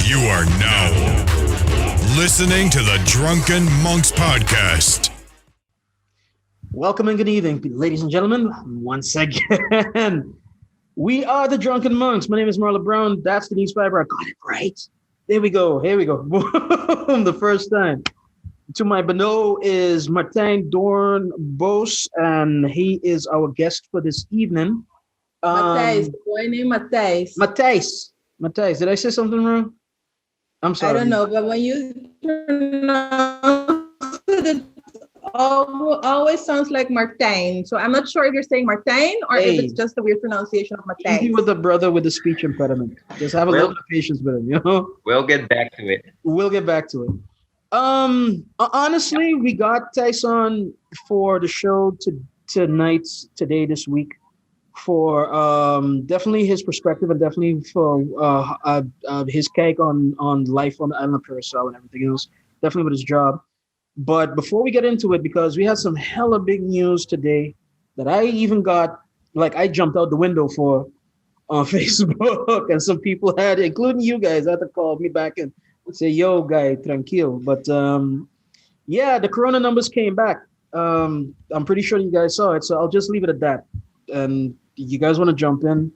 You are now listening to the Drunken Monks Podcast. Welcome and good evening, ladies and gentlemen. Once again, we are the Drunken Monks. My name is Marlo Brown. That's Denise Fiber. I got it right. There we go. Here we go. Boom, the first time. To my below is Matthijs Doornbos, and he is our guest for this evening. Matthijs, boy named Matthijs. Matthijs, did I say something wrong? I'm sorry. I don't know, but when you pronounce it, always sounds like Martijn. So I'm not sure if you're saying Martijn or if it's just a weird pronunciation of Matthijs. Easy with the brother with the speech impediment. Just have a little bit of patience with him, you know? We'll get back to it. Honestly, we got Tyson for the show today, this week, for definitely his perspective and definitely for his take on life on the island of Curacao and everything else, definitely with his job. But before we get into it, because we had some hella big news today that I even got, I jumped out the window for on Facebook, and some people had, including you guys, had to call me back and say, yo, guy, tranquil. But yeah, the corona numbers came back. I'm pretty sure you guys saw it, so I'll just leave it at that. And you guys want to jump in,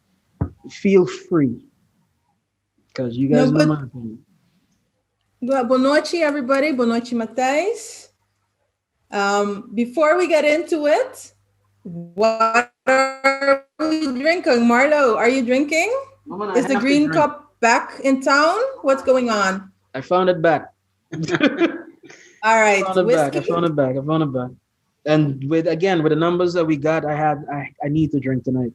feel free, because you guys know my opinion. Boa noite, everybody. Boa noite, Matthijs. Before we get into it, what are we drinking? Marlo, are you drinking? Is the green cup back in town? What's going on? I found it back. All right. I found it back. And with the numbers that we got, I need to drink tonight.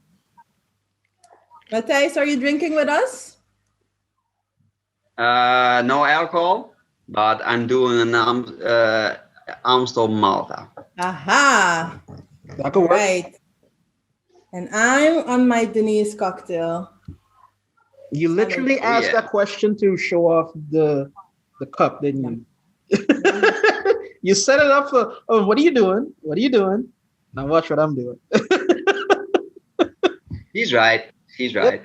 Matthijs, are you drinking with us? No alcohol, but I'm doing an Amstel Malta. Aha. That could work. Right. And I'm on my Denise cocktail. You literally asked that question to show off the cup, didn't you? You set it up for, what are you doing? Now watch what I'm doing. He's right. Yeah,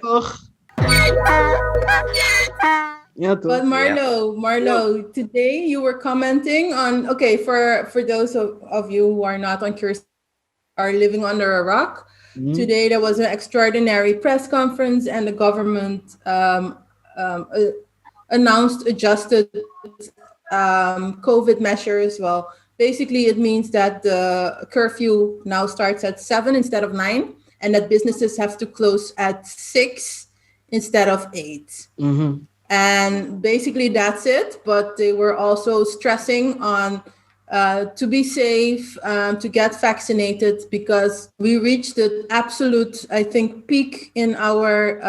but Marlo, today you were commenting on, for those of you who are not on Curacao, are living under a rock. Mm-hmm. Today there was an extraordinary press conference and the government announced adjusted COVID measures. Well, basically it means that the curfew now starts at 7 instead of 9, and that businesses have to close at 6 instead of 8. Mm-hmm. And basically that's it. But they were also stressing on to be safe, to get vaccinated, because we reached the absolute, I think, peak in our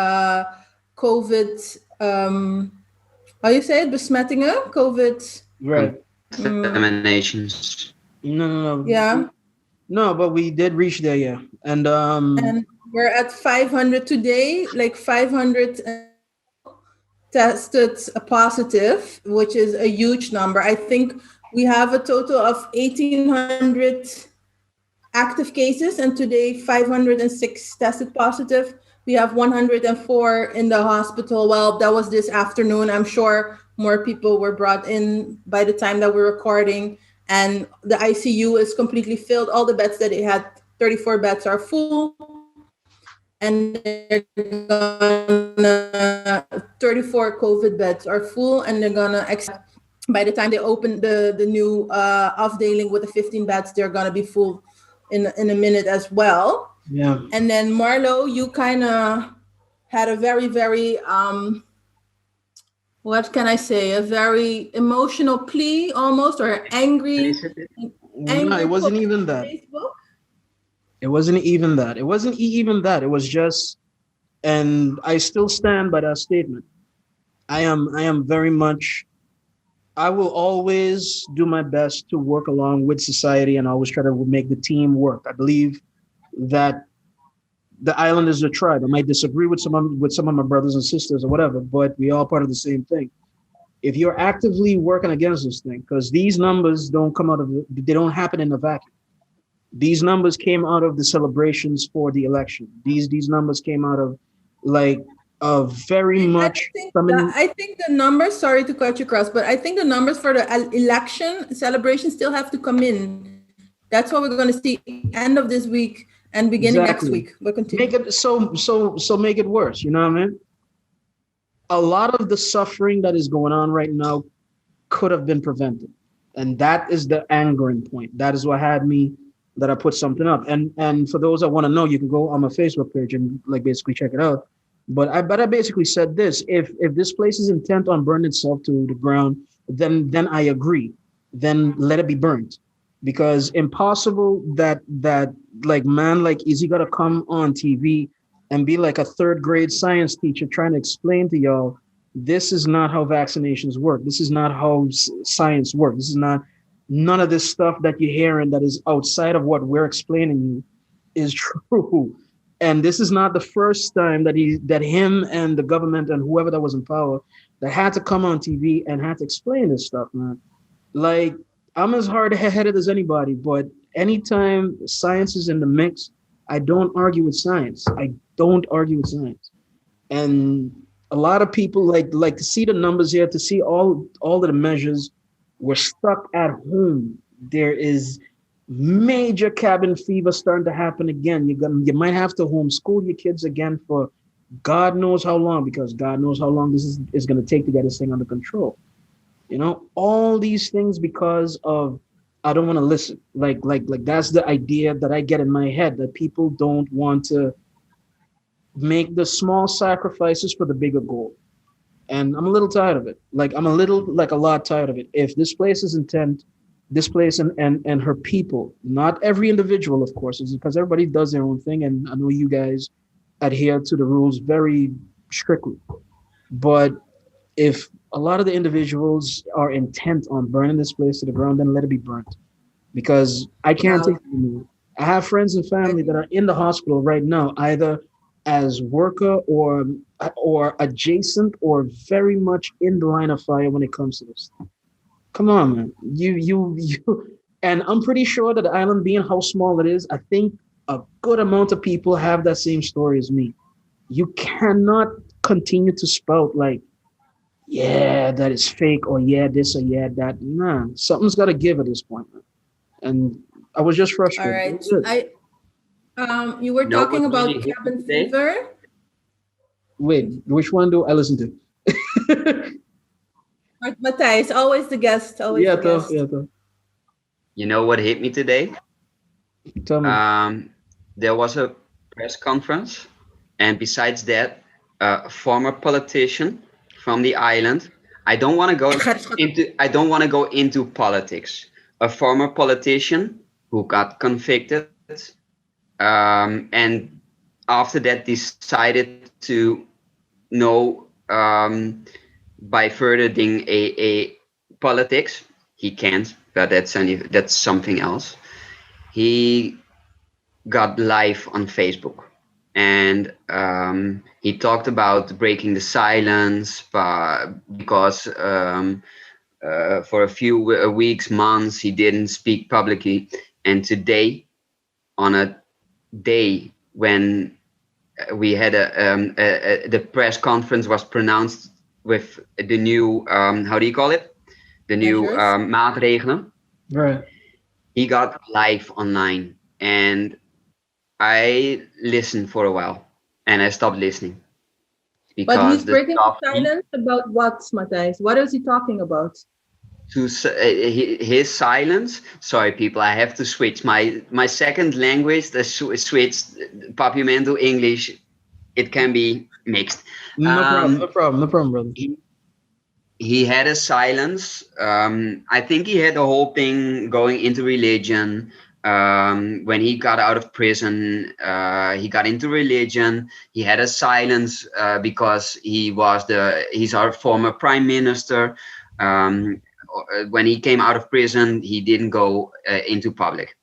COVID, how you say it? Besmettingen? COVID. Right. Contaminations. No. Yeah. No, but we did reach there, yeah. And we're at 500 today, 500 tested positive, which is a huge number. I think we have a total of 1,800 active cases, and today 506 tested positive. We have 104 in the hospital. Well, that was this afternoon. I'm sure more people were brought in by the time that we're recording, and the ICU is completely filled. All the beds that they had, 34 beds, are full. And they're gonna 34 COVID beds are full, and they're gonna by the time they open the new afdeling with the 15 beds, they're gonna be full in a minute as well. Yeah. And then Marlo, you kind of had a very, very what can I say? A very emotional plea, almost, or angry. No, it wasn't even that. Facebook. It wasn't even that. It was just, and I still stand by that statement. I am very much, I will always do my best to work along with society and always try to make the team work. I believe that the island is a tribe. I might disagree with some of my brothers and sisters or whatever, but we all part of the same thing. If you're actively working against this thing, because these numbers they don't happen in a vacuum. These numbers came out of the celebrations for the election. These numbers came out of very much. I think the numbers. Sorry to cut you across, but I think the numbers for the election celebration still have to come in. That's what we're going to see end of this week and beginning next week. We'll continue. Make it so make it worse. You know what I mean? A lot of the suffering that is going on right now could have been prevented, and that is the angering point. That is what had me that I put something up. And for those that want to know, you can go on my Facebook page and like basically check it out. But I basically said this: if this place is intent on burning itself to the ground, then I agree. Then let it be burnt, because impossible that like man like is he gonna come on TV and be like a third grade science teacher trying to explain to y'all this is not how vaccinations work. This is not how science works. This is not none of this stuff that you're hearing that is outside of what we're explaining you is true. And this is not the first time that him and the government and whoever that was in power that had to come on TV and had to explain this stuff, man. Like, I'm as hard-headed as anybody, but anytime science is in the mix, I don't argue with science. And a lot of people like to see the numbers here, to see all of the measures. We're stuck at home. There is major cabin fever starting to happen again. You might have to homeschool your kids again for God knows how long, because God knows how long this is going to take to get this thing under control. You know, all these things because of I don't want to listen. Like that's the idea that I get in my head, that people don't want to make the small sacrifices for the bigger goal. And I'm a little tired of it. Like I'm a lot tired of it. If this place is intent, this place and her people, not every individual, of course, is because everybody does their own thing. And I know you guys adhere to the rules very strictly. But if a lot of the individuals are intent on burning this place to the ground, then let it be burnt. Because I can't take it anymore. I have friends and family that are in the hospital right now, either as worker or adjacent or very much in the line of fire when it comes to this. Come on, man. You and I'm pretty sure that the island, being how small it is, I think a good amount of people have that same story as me. You cannot continue to spout like, yeah, that is fake, or yeah, this, or yeah, that. Nah, something's got to give at this point, man. And I was just frustrated. All right. You were talking about cabin fever. Wait, which one do I listen to? Matthijs, always the guest. Yeah, though. You know what hit me today? Tell me. There was a press conference, and besides that, a former politician from the island. I don't want to go into politics. A former politician who got convicted, and after that decided to know by furthering a politics. He can't, but that's something else. He got live on Facebook, and he talked about breaking the silence, because for a few weeks, months, he didn't speak publicly. And today, on a day when we had the press conference was pronounced with the new, how do you call it? The new maatregelen. Right. He got live online, and I listened for a while, and I stopped listening. But he's breaking the silence about what, Matthijs? What is he talking about? His silence. Sorry, people, I have to switch. My second language, the switched Papiamentu English. It can be mixed. No problem, brother. He had a silence. I think he had the whole thing going into religion. When he got out of prison, he got into religion. He had a silence because he's our former prime minister. When he came out of prison, he didn't go into public.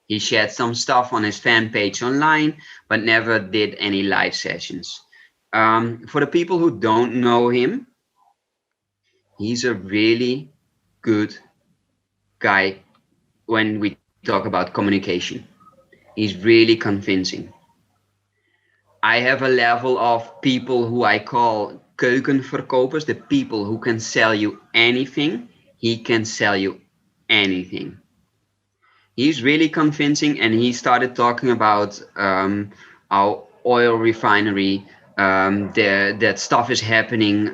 He shared some stuff on his fan page online, but never did any live sessions. For the people who don't know him, he's a really good guy when we talk about communication. He's really convincing. I have a level of people who I call keukenverkopers, the people who can sell you anything. He can sell you anything. He's really convincing, and he started talking about our oil refinery. That stuff is happening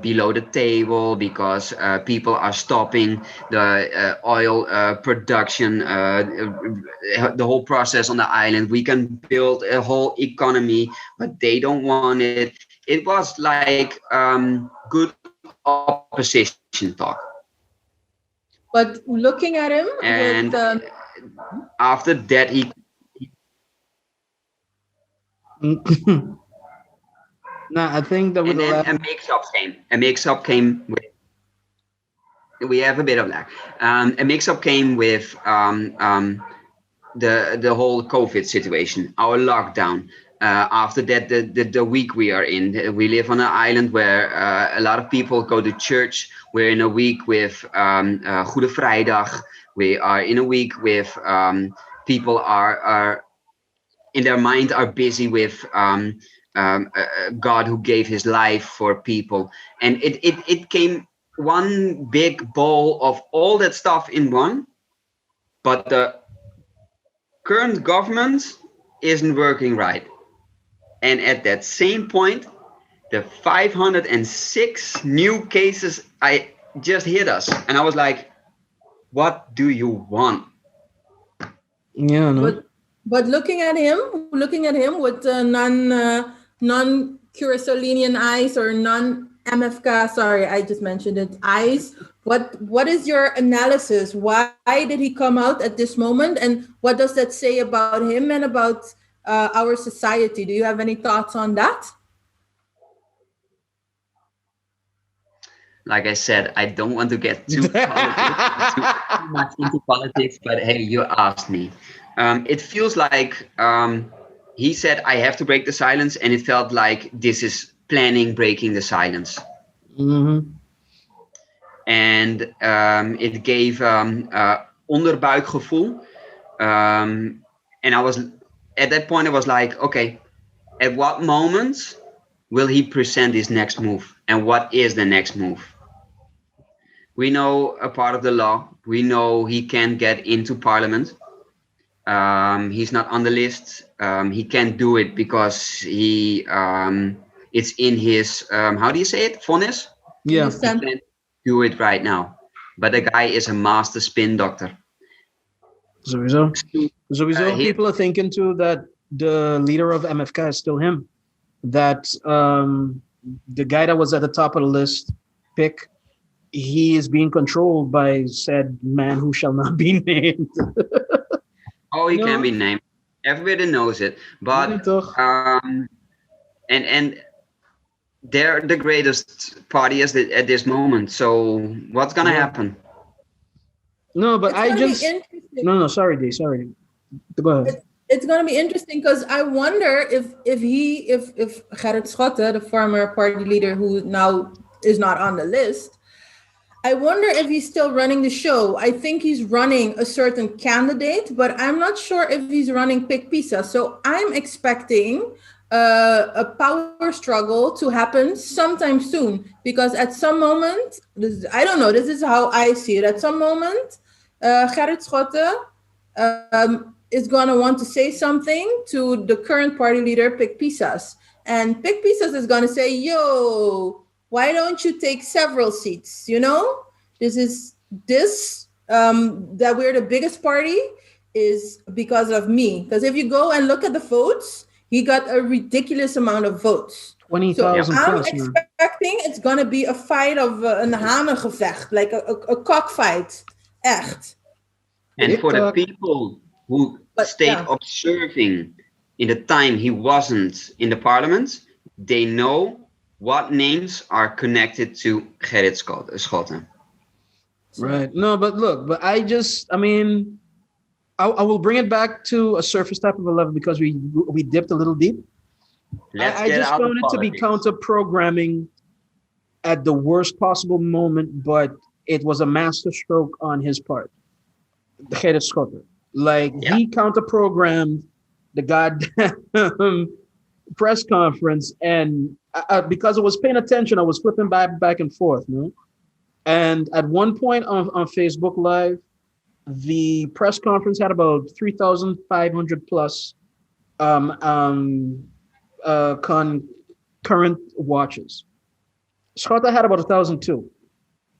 below the table because people are stopping the oil production, the whole process on the island. We can build a whole economy, but they don't want it. It was like good opposition talk. But looking at him, And with, after that, he Nah, I think that with and the then last. a mix-up came. A mix-up came with. We have a bit of lag. A mix-up came with the whole COVID situation, our lockdown. After that, the week we are in, we live on an island where a lot of people go to church. We're in a week with Goede Vrijdag. We are in a week with people are in their mind are busy with God who gave his life for people. And it came one big ball of all that stuff in one. But the current government isn't working right. And at that same point, the 506 new cases I just hit us. And I was like, what do you want? Yeah, no. but looking at him with non-Curaçaolean eyes or non-MFK, sorry, I just mentioned it, eyes. What is your analysis? Why did he come out at this moment? And what does that say about him and about our society? Do you have any thoughts on that? Like I said, I don't want to get too much into politics, but hey, you asked me. It feels like he said, I have to break the silence, and it felt like this is planning breaking the silence. Mm-hmm. And it gave onderbuikgevoel. And I was, at that point, I was like, okay, at what moment will he present his next move? And what is the next move? We know a part of the law. We know he can't get into parliament. He's not on the list. He can't do it because he it's in his how do you say it? Vonnis? Yeah. He can't do it right now. But the guy is a master spin doctor. Sowieso. People are thinking too that the leader of MFK is still him. That the guy that was at the top of the list, pick, he is being controlled by said man who shall not be named. Oh, he can be named. Everybody knows it. But and they're the greatest party at this moment. So what's gonna happen? No, but sorry, Dee. Sorry. Go ahead. It's going to be interesting because I wonder if Gerrit Schotten, the former party leader who now is not on the list, I wonder if he's still running the show. I think he's running a certain candidate, but I'm not sure if he's running Pick Pizza. So I'm expecting a power struggle to happen sometime soon, because at some moment, I don't know, this is how I see it. At some moment, Gerrit Schotten is going to want to say something to the current party leader, Pick Pizzas. And Pick Pizzas is going to say, yo, why don't you take several seats? You know, that we're the biggest party is because of me. Because if you go and look at the votes, he got a ridiculous amount of votes. 20,000 so I'm expecting it's going to be a fight of een hanengevecht, like a cockfight. Echt. And for the people who stayed observing in the time he wasn't in the parliament, they know what names are connected to Gerrit Schotten. Right. No, but look, I will bring it back to a surface type of a level because we dipped a little deep. I just found it to be counter-programming at the worst possible moment, but it was a masterstroke on his part. Gerrit Schotten. He counter-programmed the goddamn press conference, and because I was paying attention, I was flipping back and forth, you know? And at one point on Facebook Live, the press conference had about 3,500 plus concurrent watches. Scotta had about 1,002.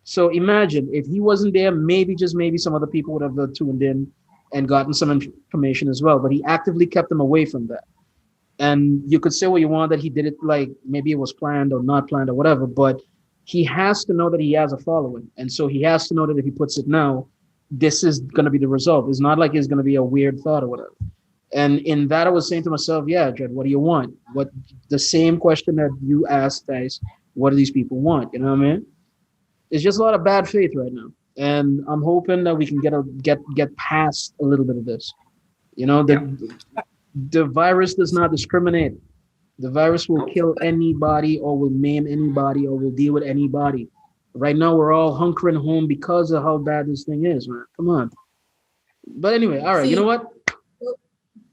So imagine if he wasn't there, maybe just maybe some other people would have tuned in and gotten some information as well. But he actively kept them away from that. And you could say what you want, that he did it like maybe it was planned or not planned or whatever, but he has to know that he has a following. And so he has to know that if he puts it now, this is going to be the result. It's not like it's going to be a weird thought or whatever. And in that, I was saying to myself, yeah, Jed, what do you want? What the same question that you asked, guys, what do these people want? You know what I mean? It's just a lot of bad faith right now. And I'm hoping that we can get past a little bit of this. You know, the virus does not discriminate. The virus will kill anybody or will maim anybody or will deal with anybody. Right now, we're all hunkering home because of how bad this thing is, man. Come on. But anyway, all right, you know what?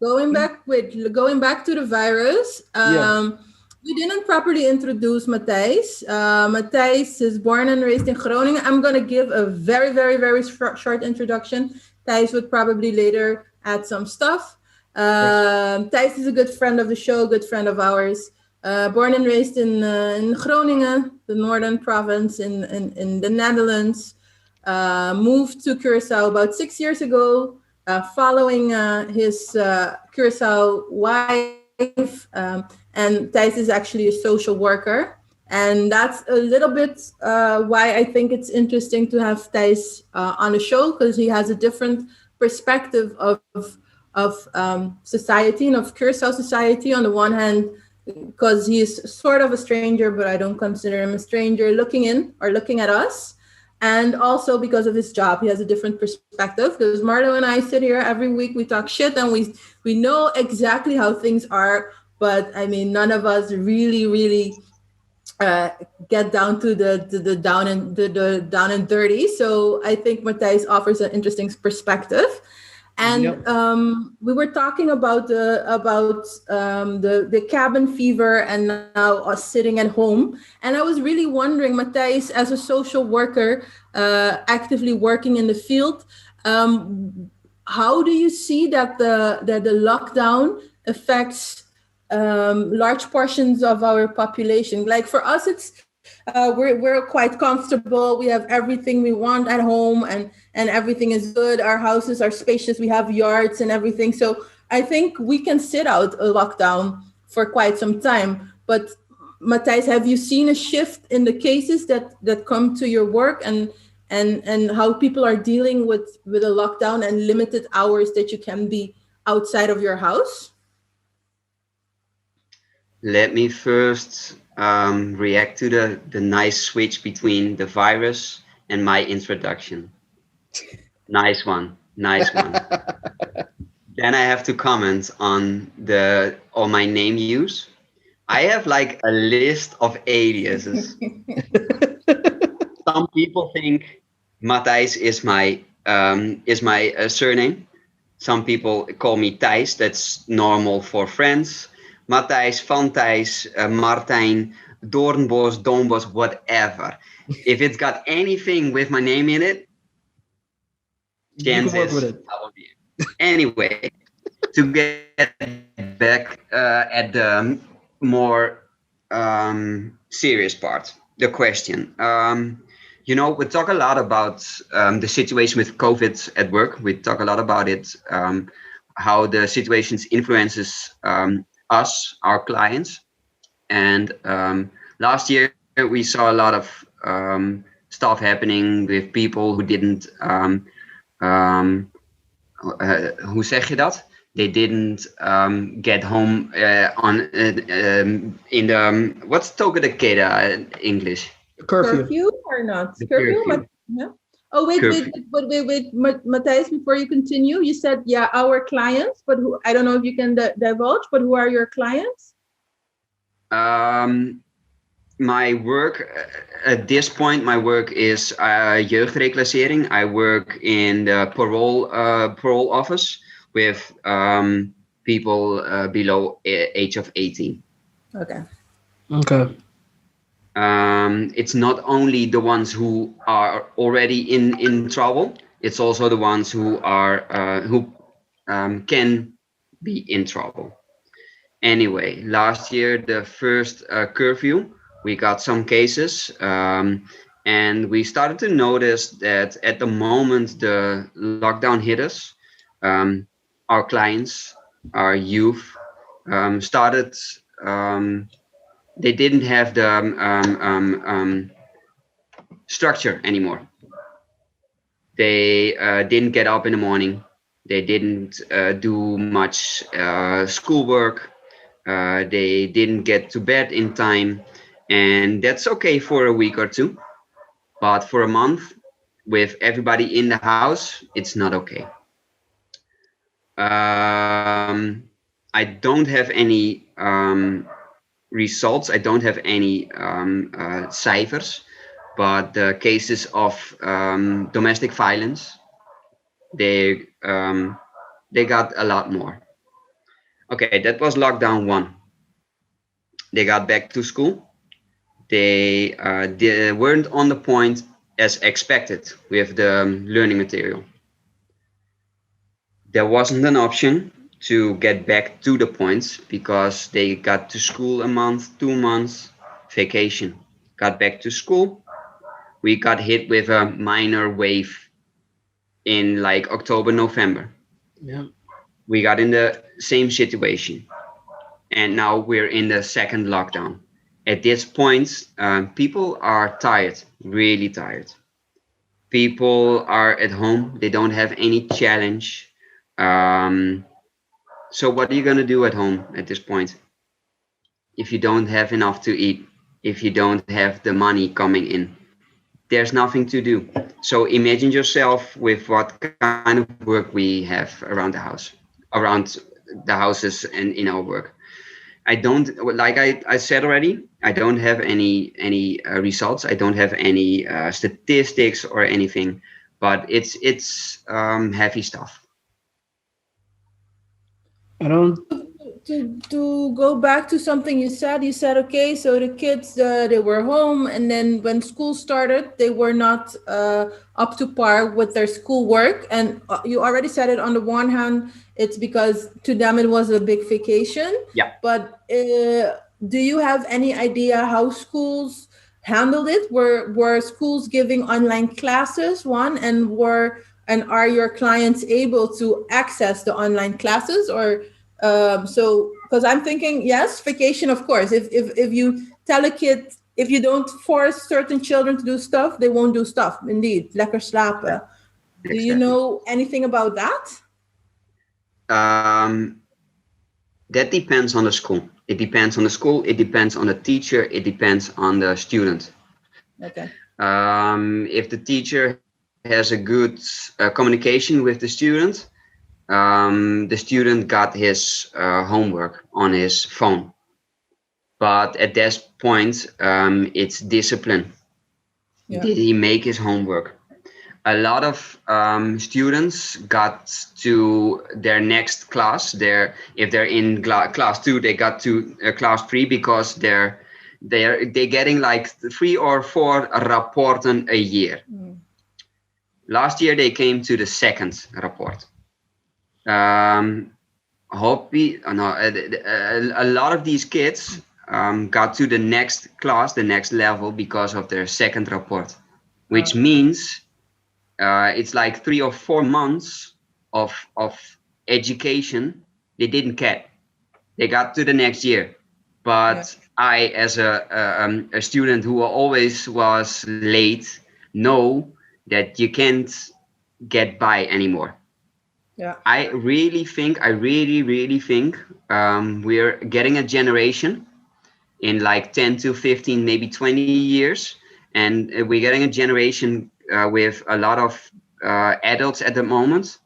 Going back to the virus, we didn't properly introduce Matthijs. Matthijs is born and raised in Groningen. I'm going to give a very, very, very short introduction. Thijs would probably later add some stuff. Thijs is a good friend of the show, good friend of ours. Born and raised in Groningen, the northern province in the Netherlands. Moved to Curacao about 6 years ago, following his Curacao wife. And Thijs is actually a social worker. And that's a little bit why I think it's interesting to have Thijs on the show, because he has a different perspective of society and of Curacao society. On the one hand, because he's sort of a stranger, but I don't consider him a stranger, looking at us. And also because of his job, he has a different perspective. Because Marlo and I sit here every week, we talk shit, and we know exactly how things are. But I mean, none of us really get down to the down and dirty. So I think Matthijs offers an interesting perspective. And we were talking about the cabin fever and now us sitting at home. And I was really wondering, Matthijs, as a social worker, actively working in the field, how do you see that the lockdown affects large portions of our population? Like for us, it's we're quite comfortable. We have everything we want at home, and everything is good. Our houses are spacious. We have yards and everything. So I think we can sit out a lockdown for quite some time. But Matthijs, have you seen a shift in the cases that come to your work, and how people are dealing with a lockdown and limited hours that you can be outside of your house? Let me first react to the nice switch between the virus and my introduction. Nice one. Then I have to comment on my name use. I have like a list of aliases. Some people think Matthijs is my surname. Some people call me Thijs. That's normal for friends. Matthijs, Van Thijs, Martijn, Doornbos, Doornbos, whatever. If it's got anything with my name in it, chances I will be it. Anyway, to get back at the more serious part, the question. We talk a lot about the situation with COVID at work. We talk a lot about it, how the situation influences us, our clients. And last year we saw a lot of stuff happening with people who didn't hoe zeg je dat? They didn't get home in the what's together in English? Curfew or not? Curfew? Yeah. Oh, wait, Matthijs, before you continue, you said, our clients, but who, I don't know if you can divulge, but who are your clients? My work, at this point, is jeugdreclassering. I work in the parole office with people below age of 18. Okay. It's not only the ones who are already in trouble. It's also the ones who can be in trouble. Anyway, last year, the first curfew, we got some cases, and we started to notice that at the moment the lockdown hit us, our clients, our youth, started. They didn't have the structure anymore. They didn't get up in the morning. They didn't do much schoolwork. They didn't get to bed in time, and that's okay for a week or two. But for a month, with everybody in the house, it's not okay. I don't have any results. I don't have any ciphers, but the cases of domestic violence, they got a lot more. Okay, that was lockdown 1. They got back to school. They weren't on the point as expected with the learning material. There wasn't an option to get back to the points because they got to school a month, 2 months, vacation. Got back to school. We got hit with a minor wave in like October, November. Yeah. We got in the same situation. And now we're in the second lockdown. At this point, people are tired, really tired. People are at home. They don't have any challenge. So what are you going to do at home at this point? If you don't have enough to eat, if you don't have the money coming in, there's nothing to do. So imagine yourself with what kind of work we have around the house, around the houses and in our work. I don't, like I said already, I don't have any results. I don't have any statistics or anything, but it's heavy stuff. I don't. To go back to something you said, okay, so the kids, they were home, and then when school started, they were not up to par with their schoolwork. And you already said it, on the one hand, it's because to them it was a big vacation. Yeah. But do you have any idea how schools handled it? Were schools giving online classes, one, and are your clients able to access the online classes? Or so, because I'm thinking, yes, vacation, of course. If you tell a kid, if you don't force certain children to do stuff, they won't do stuff. Indeed, lekker slapen. Do you know anything about that? That depends on the school. It depends on the school. It depends on the teacher. It depends on the student. Okay. If the teacher has a good communication with the student got his homework on his phone. But at this point, it's discipline. Yeah. Did he make his homework? A lot of students got to their next class. If they're in class 2, they got to class 3 because they're getting like 3 or 4 rapporten a year. Mm. Last year they came to the second report. A lot of these kids got to the next class, the next level, because of their second report, which means it's like 3 or 4 months of education they didn't get. They got to the next year. But I, as a student who always was late, know that you can't get by anymore. Yeah. I really think we're getting a generation in like 10 to 15, maybe 20 years. And we're getting a generation with a lot of adults at the moment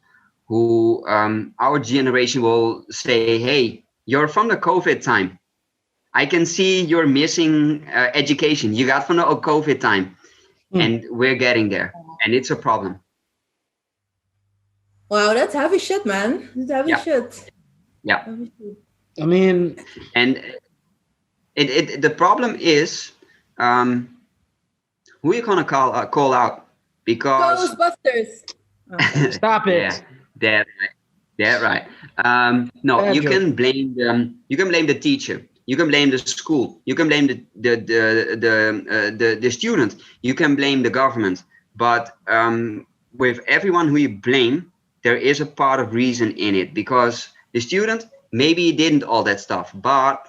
who our generation will say, hey, you're from the COVID time. I can see you're missing education. You got from the COVID time. And we're getting there. And it's a problem. Wow, that's heavy shit, man. That's heavy shit. Yeah. I mean, and The problem is, who you gonna call out? Because Ghostbusters. Okay. Stop it. yeah, that right. That right. No, Bad you joke. can blame you can blame the teacher. You can blame the school. You can blame the student. You can blame the government. But with everyone who you blame, there is a part of reason in it, because the student, maybe he didn't all that stuff, but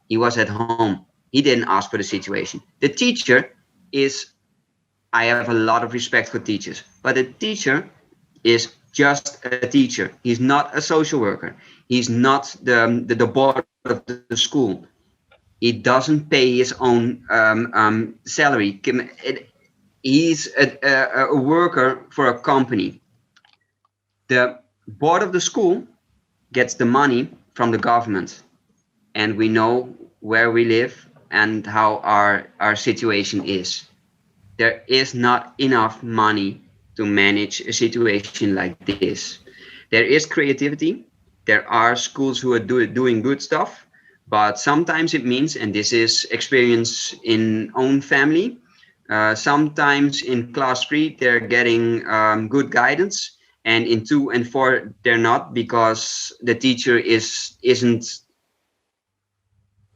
he was at home. He didn't ask for the situation. The teacher is, I have a lot of respect for teachers, but the teacher is just a teacher. He's not a social worker. He's not the board of the school. He doesn't pay his own salary. He's a worker for a company. The board of the school gets the money from the government, and we know where we live and how our situation is. There is not enough money to manage a situation like this. There is creativity. There are schools who are doing good stuff, but sometimes it means, and this is experience in own family, sometimes in class 3 they're getting good guidance, and in 2 and 4 they're not, because the teacher isn't,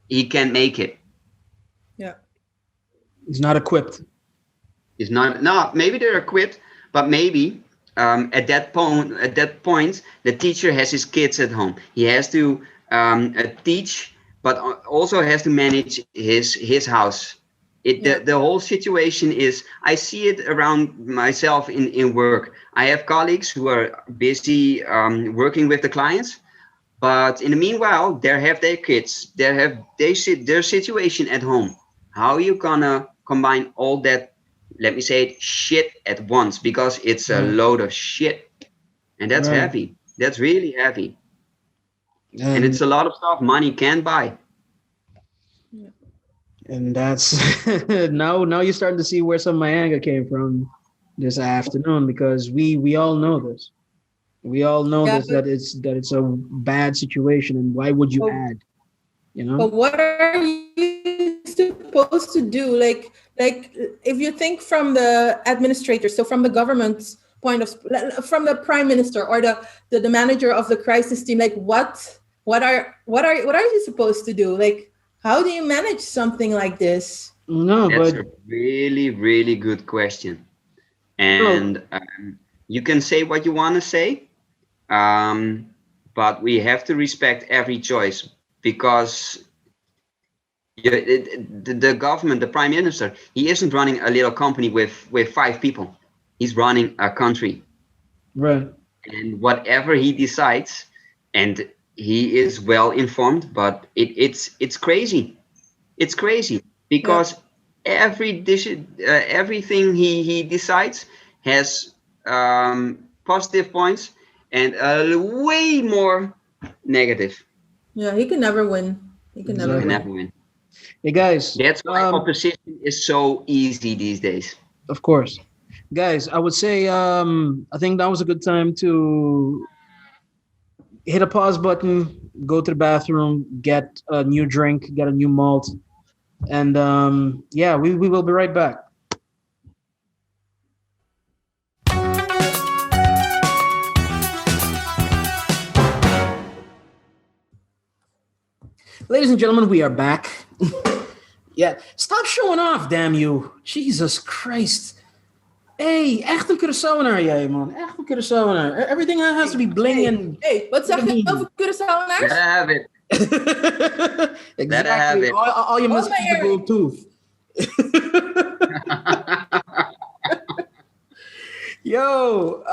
he can't make it. Yeah. He's not equipped. Is not, no, maybe they're equipped, but maybe at that point the teacher has his kids at home. He has to teach, but also has to manage his house. The whole situation is, I see it around myself in work. I have colleagues who are busy working with the clients, but in the meanwhile they have their kids, their situation at home. How are you gonna combine all that, let me say it, shit at once, because it's a load of shit, and that's heavy. That's really heavy, and it's a lot of stuff money can't buy. And that's now you're starting to see where some of my anger came from this afternoon, because we all know this. We all know this, that it's a bad situation, and why would you add? You know. But what are you supposed to do? Like if you think from the administrator, so from the government's point of, from the prime minister or the manager of the crisis team, like what are you supposed to do? Like, how do you manage something like this? No, that's but a really, really good question, and you can say what you want to say, but we have to respect every choice, because the government, the prime minister, he isn't running a little company with 5 people. He's running a country. Right. And whatever he decides, and he is well informed, but it's crazy. It's crazy, because everything he decides has positive points and way more negative. Yeah, he can never win. He can never win. Hey guys, that's why opposition is so easy these days. Of course. Guys, I would say I think that was a good time to hit a pause button, go to the bathroom, get a new drink, get a new malt, and we will be right back. Ladies and gentlemen, we are back. Yeah, stop showing off, damn you. Jesus Christ. Hey, echt een Curaçaoenaar jij, man. Echt een Curaçaoenaar. Everything has to be bling and... Hey, wat zeg je over Curaçaoenaars? Gotta have it. Exactly. Have it. All you must be the gold tooth. Yo,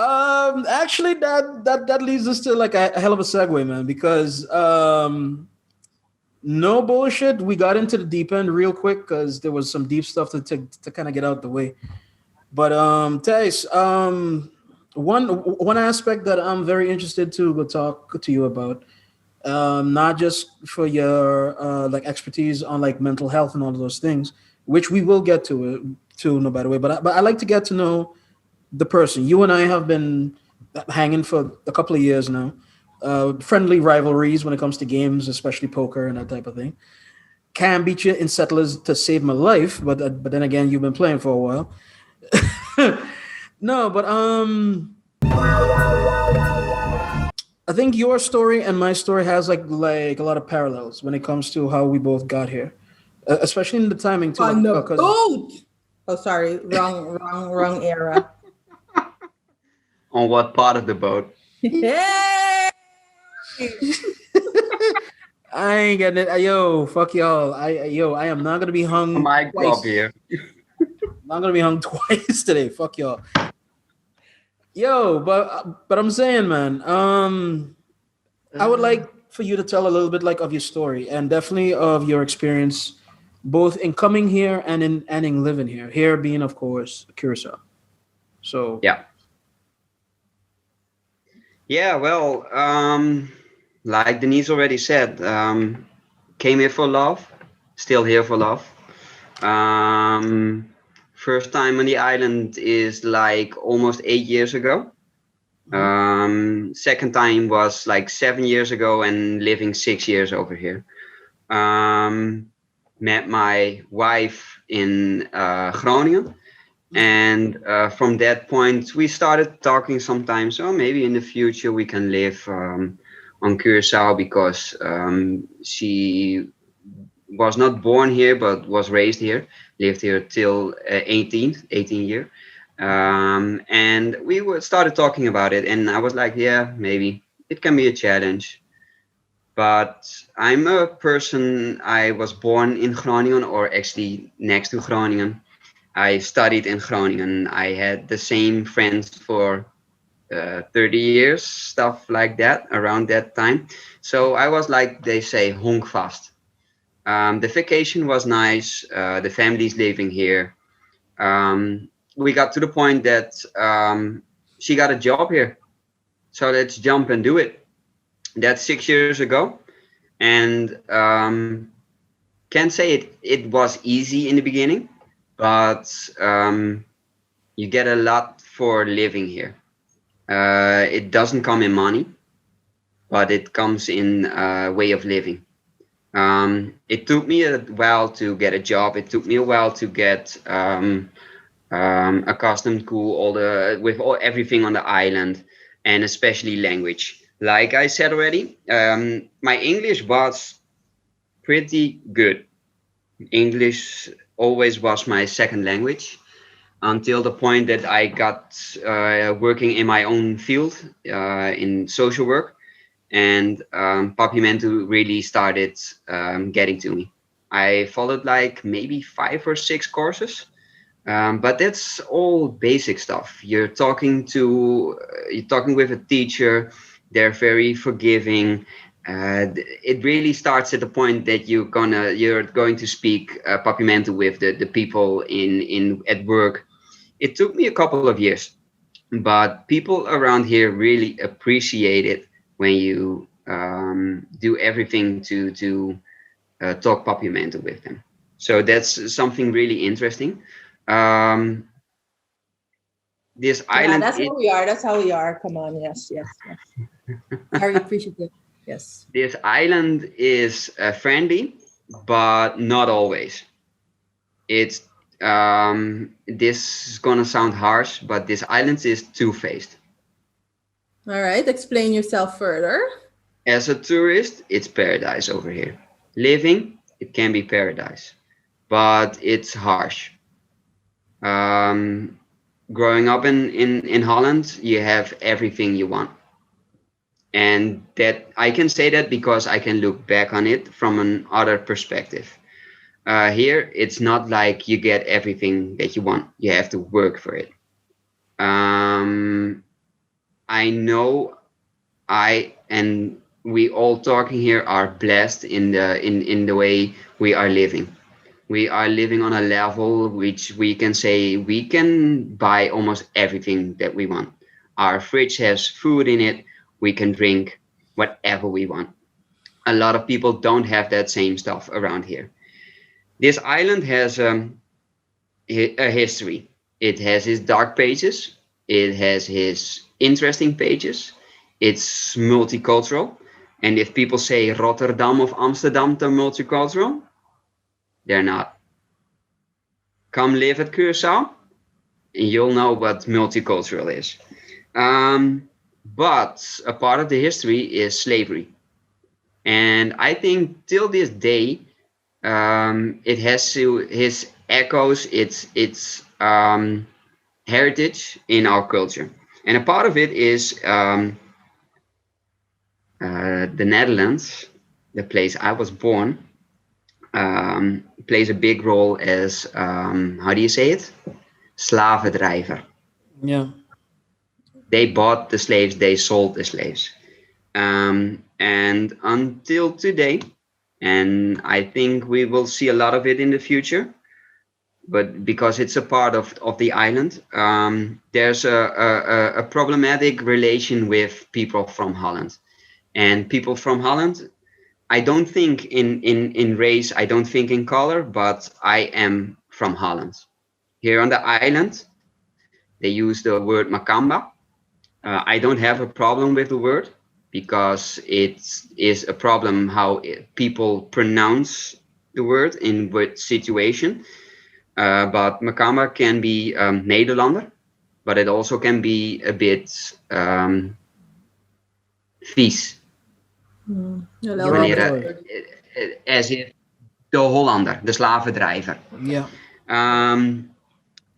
actually that leads us to like a hell of a segue, man, because no bullshit, we got into the deep end real quick because there was some deep stuff to kind of get out the way. But Thijs, one aspect that I'm very interested to talk to you about, not just for your like expertise on like mental health and all of those things, which we will get to no by the way, but I like to get to know the person. You and I have been hanging for a couple of years now. Friendly rivalries when it comes to games, especially poker and that type of thing. can beat you in Settlers to save my life, but then again, you've been playing for a while. No, but I think your story and my story has like a lot of parallels when it comes to how we both got here, especially in the timing too. On the Like, boat. Oh, sorry, wrong era. On what part of the boat? Hey! I ain't getting it. Yo, fuck y'all. I am not gonna be hung My twice. crop here. Not gonna be hung twice today. Fuck y'all. Yo, but I'm saying, man. I would like for you to tell a little bit like of your story and definitely of your experience, both in coming here and in living here. Here being, of course, Curacao. So Yeah. Well, like Denise already said, came here for love, still here for love. First time on the island is like almost 8 years ago. Second time was like 7 years ago and living 6 years over here. Met my wife in Groningen. And from that point, we started talking sometimes. Oh, maybe in the future we can live on Curacao because she was not born here but was raised here, lived here till 18 year. And we started talking about it, and I was like, yeah, maybe it can be a challenge. But I'm a person, I was born in Groningen, or actually next to Groningen. I studied in Groningen. I had the same friends for 30 years, stuff like that, around that time. So I was like, they say, honkvast. The vacation was nice. The family's living here. We got to the point that she got a job here. So let's jump and do it. That's 6 years ago. And can't say it was easy in the beginning, but you get a lot for living here. It doesn't come in money, but it comes in way of living. It took me a while to get a job. It took me a while to get accustomed to everything on the island, and especially language. Like I said already, my English was pretty good. English always was my second language until the point that I got working in my own field in social work. And Papiamentu really started getting to me. I followed like maybe 5 or 6 courses, but that's all basic stuff. You're talking with a teacher. They're very forgiving. It really starts at the point that you're going to speak Papiamentu with the people at work. It took me a couple of years, but people around here really appreciate it when you do everything to talk Papiamentu with them. So that's something really interesting. This island. That's how we are. That's how we are. Come on. Yes. Very appreciative. Yes. This island is friendly, but not always. It's this is gonna sound harsh, but this island is two-faced. All right. Explain yourself further. As a tourist, it's paradise over here. Living, it can be paradise, but it's harsh. Growing up in Holland, you have everything you want. And that I can say that because I can look back on it from an other perspective. Here, it's not like you get everything that you want. You have to work for it. I know I and we all talking here are blessed in the way we are living. We are living on a level which we can say we can buy almost everything that we want. Our fridge has food in it. We can drink whatever we want. A lot of people don't have that same stuff around here. This island has a history. It has its dark pages. It has its interesting pages. It's multicultural. And if people say Rotterdam of Amsterdam to multicultural, They're not. Come live at Curacao, and you'll know what multicultural is. But a part of the history is slavery. And I think till this day, it has his echoes, its heritage in our culture. And a part of it is the Netherlands, the place I was born, plays a big role as, how do you say it? Slavendrijver. Yeah. They bought the slaves, they sold the slaves. And until today, and I think we will see a lot of it in the future, but because it's a part of the island, there's a problematic relation with people from Holland. And people from Holland, I don't think in race, I don't think in color, but I am from Holland. Here on the island, they use the word Makamba. I don't have a problem with the word because it is a problem how people pronounce the word in what situation. But Makamba can be Nederlander, but it also can be a bit vies. As if de Hollander, de slavendrijver. Yeah.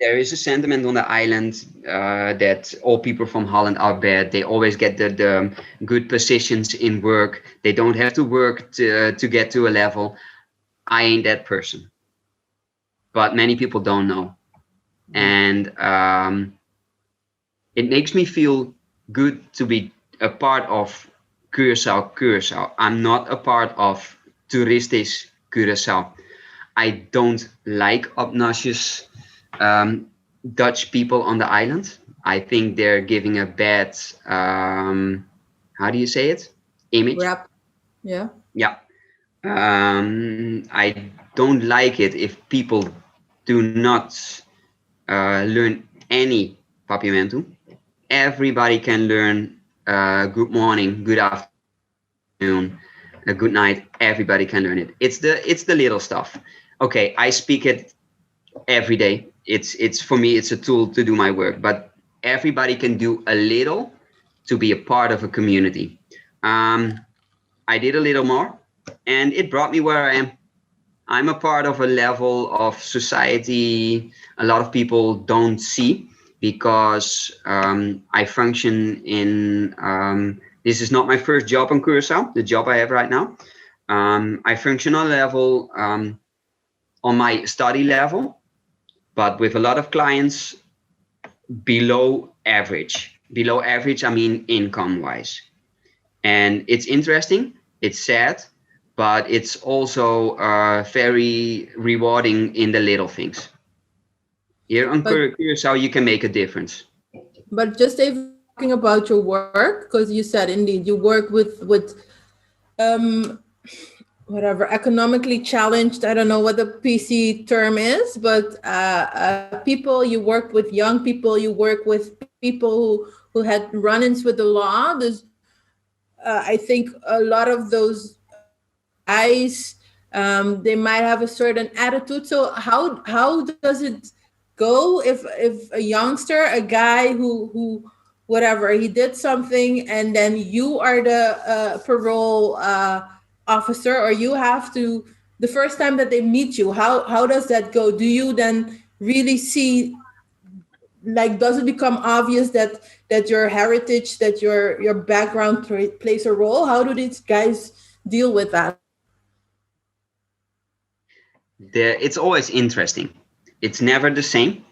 There is a sentiment on the island that all people from Holland are bad. They always get the good positions in work. They don't have to work to get to a level. I ain't that person. But many people don't know. And it makes me feel good to be a part of Curacao. I'm not a part of toeristisch Curacao. I don't like obnoxious Dutch people on the island. I think they're giving a bad, how do you say it? Image. Rap. Yeah. Yeah. I don't like it if people do not learn any Papiamentu. Everybody can learn good morning, good afternoon, a good night. Everybody can learn it. It's the little stuff. Okay, I speak it every day. It's for me, it's a tool to do my work, but everybody can do a little to be a part of a community. I did a little more and it brought me where I am. I'm a part of a level of society a lot of people don't see because I function in, this is not my first job on Curacao, the job I have right now. I function on a level, on my study level, but with a lot of clients below average. Below average, I mean income-wise. And it's interesting, it's sad, but it's also very rewarding in the little things. Here on Curacao, you can make a difference. But just talking about your work, because you said indeed you work with whatever, economically challenged, I don't know what the PC term is, but people, you work with young people, you work with people who had run-ins with the law. There's, I think a lot of those guys, they might have a certain attitude. So how does it go if a youngster, a guy who whatever, he did something and then you are the parole officer, or you have to, the first time that they meet you, how does that go? Do you then really see, like, does it become obvious that your heritage, that your background plays a role? How do these guys deal with that? It's always interesting. It's never the same,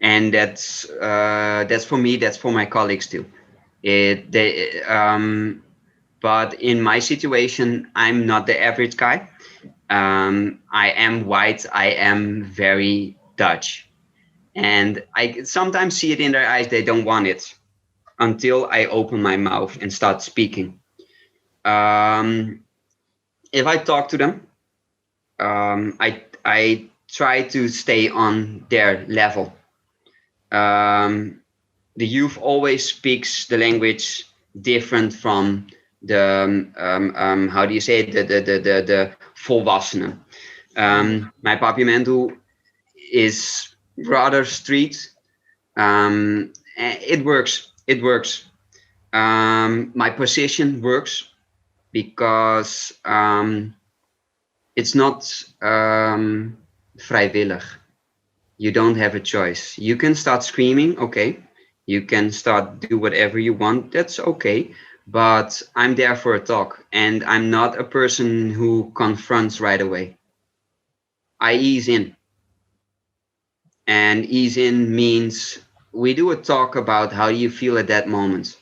and that's for me. That's for my colleagues too. But in my situation, I'm not the average guy. I am white. I am very Dutch, and I sometimes see it in their eyes. They don't want it until I open my mouth and start speaking. If I talk to them, I try to stay on their level. The youth always speaks the language different from the how do you say it? The volwassenen. My Papiamentu is rather street. It works. It works. My position works because it's not vrijwillig. You don't have a choice. You can start screaming, okay. You can start do whatever you want. That's okay. But I'm there for a talk, and I'm not a person who confronts right away. I ease in. And ease in means we do a talk about how you feel at that moment,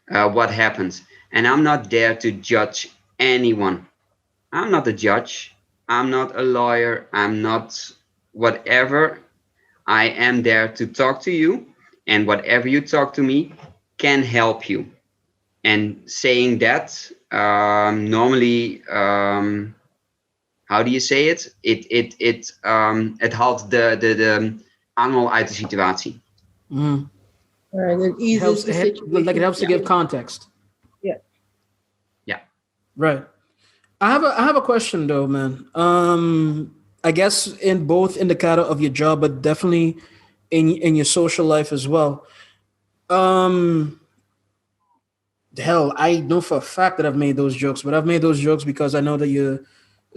what happens. And I'm not there to judge anyone. I'm not a judge. I'm not a lawyer. I'm not whatever. I am there to talk to you, and whatever you talk to me can help you. And saying that, normally, how do you say it? Het haalt de angel uit de situatie. Mm. Right, it eases the situation. Like it helps to give context. Yeah. Yeah. Right. I have a question though, man. I guess in both indicator of your job, but definitely in your social life as well. Hell, I know for a fact that I've made those jokes, but I've made those jokes because I know that your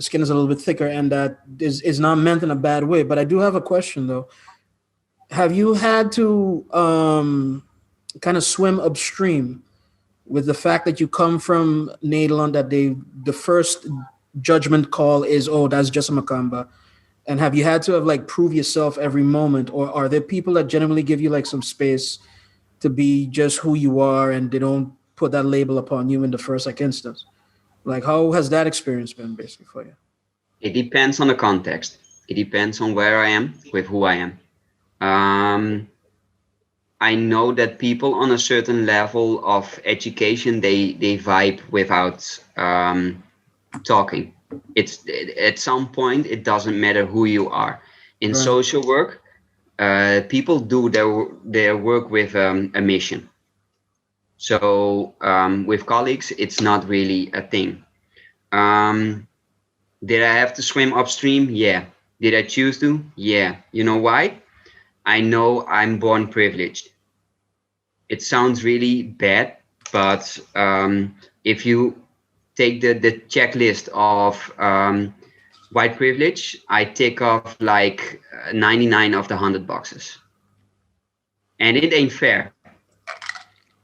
skin is a little bit thicker, and that is not meant in a bad way. But I do have a question though. Have you had to kind of swim upstream with the fact that you come from Nederland, that the first judgment call is, oh, that's just a Makamba? And have you had to have like prove yourself every moment, or are there people that genuinely give you like some space to be just who you are, and they don't put that label upon you in the first like instance? Like, how has that experience been basically for you? It depends on the context. It depends on where I am, with who I am. I know that people on a certain level of education, they vibe without talking. It's at some point, it doesn't matter who you are. In Right. social work, people do their work with a mission. So with colleagues, it's not really a thing. Did I have to swim upstream? Yeah. Did I choose to? Yeah. You know why? I know I'm born privileged. It sounds really bad, but if you take the checklist of white privilege, I tick off like 99 of the 100 boxes. And it ain't fair.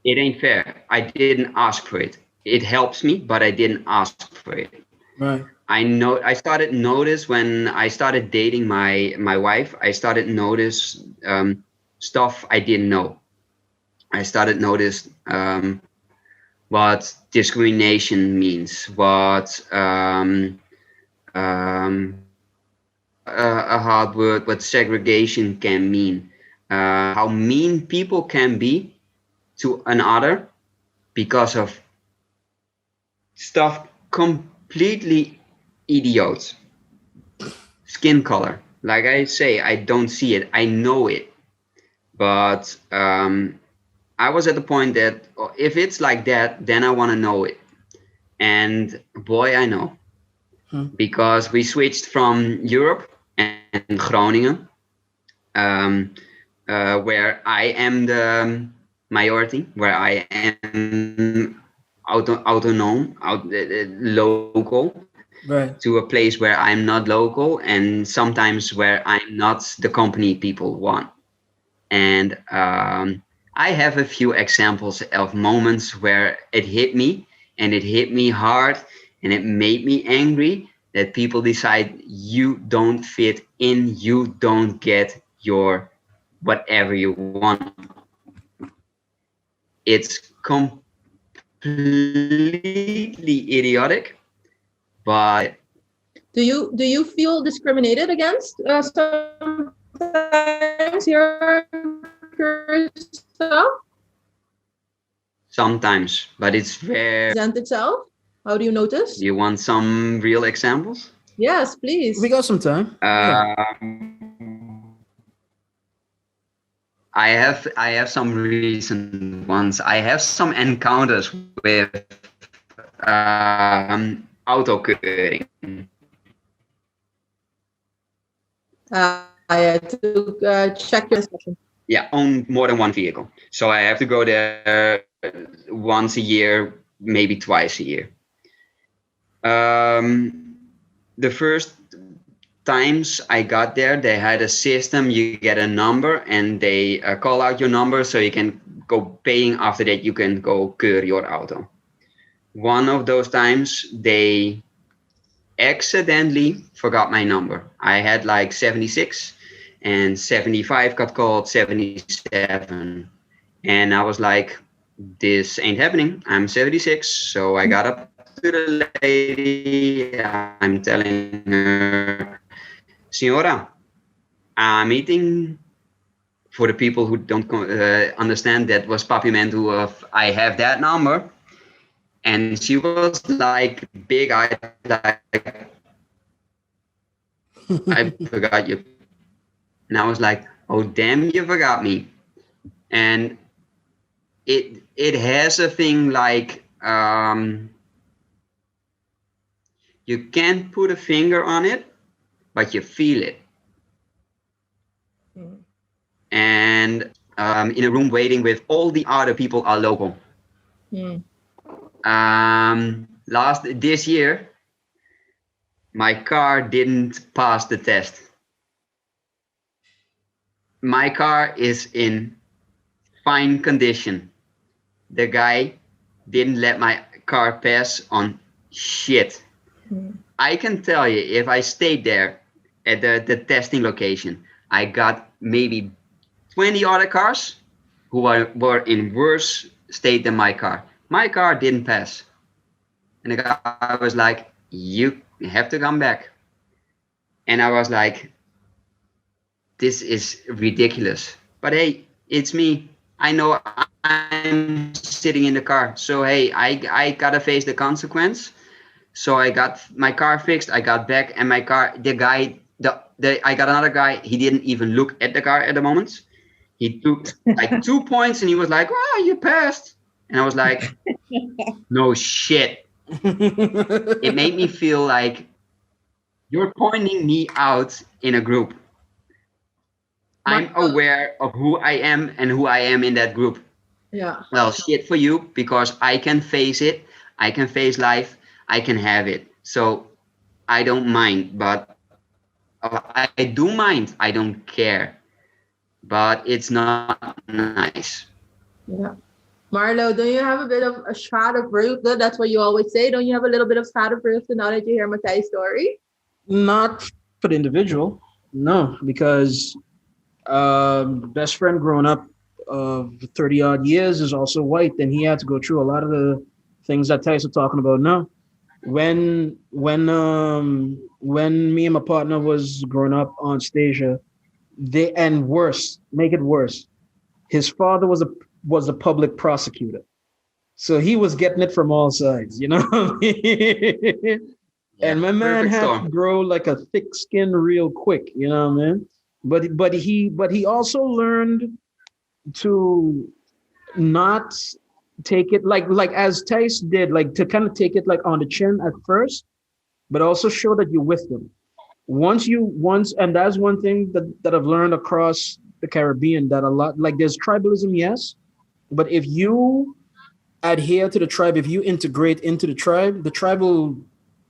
It ain't fair. I didn't ask for it. It helps me, but I didn't ask for it. Right. I started notice when I started dating my wife, I started notice stuff I didn't know. I started notice what discrimination means, what a hard word, what segregation can mean, how mean people can be to another because of stuff completely idiots. Skin color, like I say, I don't see it, I know it, but I was at the point that if it's like that, then I want to know it. And boy, I know. Because we switched from Europe and Groningen, where I am the majority, where I am local, Right. to a place where I'm not local, and sometimes where I'm not the company people want. And I have a few examples of moments where it hit me, and it hit me hard, and it made me angry that people decide you don't fit in, you don't get your whatever you want. It's completely idiotic, but Do you feel discriminated against sometimes yourself? sometimes, but it's very. Present itself? How do you notice? You want some real examples? Yes, please. We got some time. I have some recent ones. I have some encounters with autokeuring. I had to check your session. Yeah, own more than one vehicle. So I have to go there once a year, maybe twice a year. The first times I got there, they had a system. You get a number and they call out your number so you can go paying. After that, you can go keur your auto. One of those times, they accidentally forgot my number. I had like 76 and 75 got called 77. And I was like, this ain't happening. I'm 76. So I got up to the lady. I'm telling her, Signora, I'm eating. For the people who don't understand, that was Papiamentu of I have that number. And she was like big-eyed, like, I forgot you. And I was like, oh, damn, you forgot me. And it has a thing like, you can't put a finger on it, but you feel it. And in a room waiting with all the other people are local. This year, my car didn't pass the test. My car is in fine condition. The guy didn't let my car pass on shit. I can tell you, if I stayed there at the testing location, I got maybe 20 other cars who were in worse state than my car. My car didn't pass. And the guy was like, you have to come back. And I was like, this is ridiculous. But hey, it's me. I know I'm sitting in the car. So hey, I gotta face the consequence. So I got my car fixed. I got back, and my car, I got another guy. He didn't even look at the car at the moment. He took like 2 points and he was like, oh, you passed. And I was like, no shit. It made me feel like you're pointing me out in a group. I'm aware of who I am and who I am in that group. Yeah. Well, shit for you, because I can face it. I can face life. I can have it. So I don't mind, but I do mind. I don't care. But it's not nice. Yeah. Marlo, don't you have a bit of a shot of vreugde? That's what you always say. Don't you have a little bit of shot of vreugde now that you hear Matthijs' story? Not for the individual, no, because best friend growing up of 30 odd years is also white, and he had to go through a lot of the things that Thijs are talking about now. When me and my partner was growing up on Stasia, make it worse, his father was a public prosecutor, so he was getting it from all sides, you know. And my man had to grow like a thick skin real quick, you know what I mean? But he also learned to not take it like as Thijs did, like to kind of take it like on the chin at first, but also show that you're with them. And that's one thing that I've learned across the Caribbean, that a lot, like there's tribalism, yes, but if you adhere to the tribe, if you integrate into the tribe will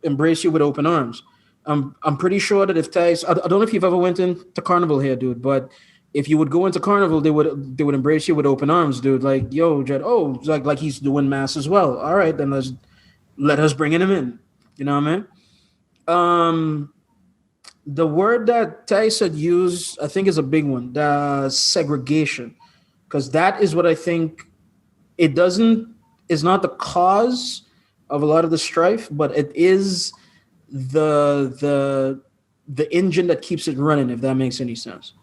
embrace you with open arms. I'm pretty sure that if Thijs, I don't know if you've ever went into Carnival here, dude, but if you would go into Carnival, they would embrace you with open arms, dude. Like, yo, Jed, like he's doing mass as well. All right, then let us bring him in. You know what I mean? The word that Thijs had used, I think, is a big one, the segregation, because that is what I think is not the cause of a lot of the strife, but it is the engine that keeps it running, if that makes any sense.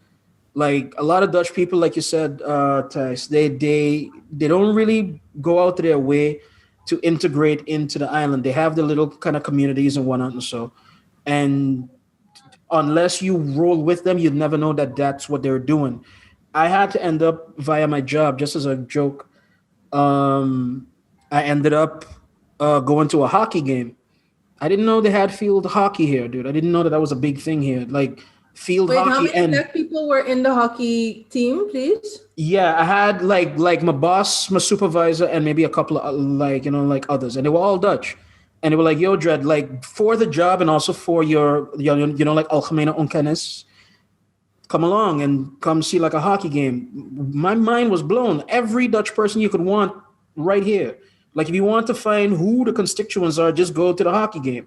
Like a lot of Dutch people, like you said, Thijs, they don't really go out their way to integrate into the island. They have the little kind of communities and whatnot, and unless you roll with them, you'd never know that that's what they're doing. I had to end up via my job, just as a joke. I ended up going to a hockey game. I didn't know they had field hockey here, dude. I didn't know that was a big thing here. Like field Wait, hockey. how many And black people were in the hockey team, please? yeah, I had like my boss, my supervisor, and maybe a couple of like others, and they were all Dutch. And they were like, "Yo, Dread, like for the job and also for your like algemene onkennis, come along and come see like a hockey game." My mind was blown. Every Dutch person you could want right here. Like if you want to find who the constituents are, just go to the hockey game.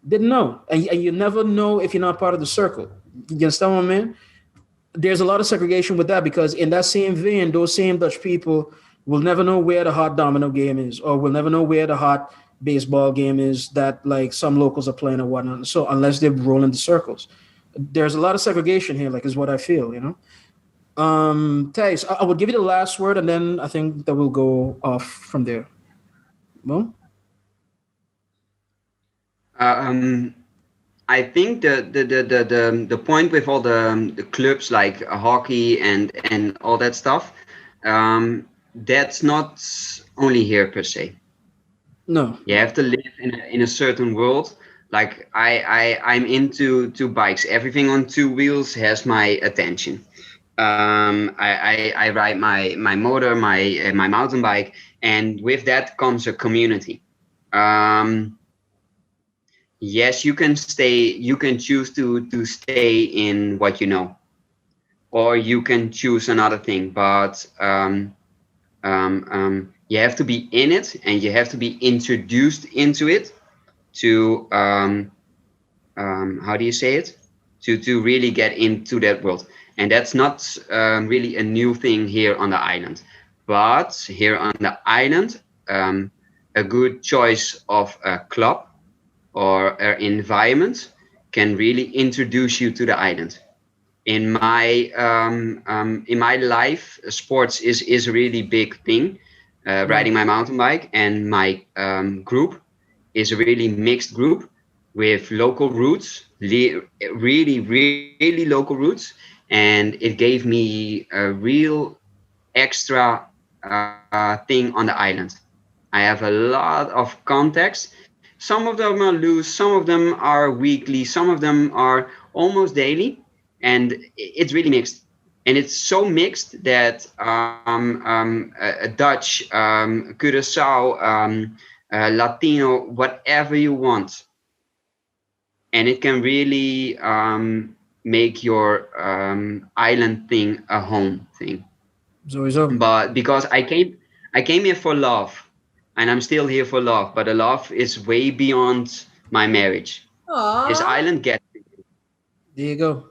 Didn't know, and you never know if you're not part of the circle. You understand what I mean? There's a lot of segregation with that because in that same vein, those same Dutch people will never know where the hot domino game is, or will never know where the hot baseball game is that like some locals are playing or whatnot. So unless they roll in the circles, there's a lot of segregation here. Like is what I feel, Thijs, I would give you the last word, and then I think that we'll go off from there. Well, I think the point with all the clubs like hockey and all that stuff, that's not only here per se. no. You have to live in a certain world. Like I'm into bikes. Everything on two wheels has my attention. I ride my motor, my mountain bike, and with that comes a community. Yes, you can stay. You can choose to stay in what you know, or you can choose another thing. But you have to be in it, and you have to be introduced into it to how do you say it? To really get into that world. And that's not really a new thing here on the island. But here on the island, a good choice of a club or an environment can really introduce you to the island. In my life, sports is a really big thing. Riding my mountain bike, and my group is a really mixed group with local roots, really, really local roots. And it gave me a real extra thing on the island. I have a lot of contacts. Some of them are loose, some of them are weekly, some of them are almost daily, and it's really mixed. And it's so mixed that a Dutch, Curacao, Latino, whatever you want, and it can really make your island thing a home thing. Sowieso. But because I came here for love, and I'm still here for love, but the love is way beyond my marriage. This Aww. island gets me. There you go.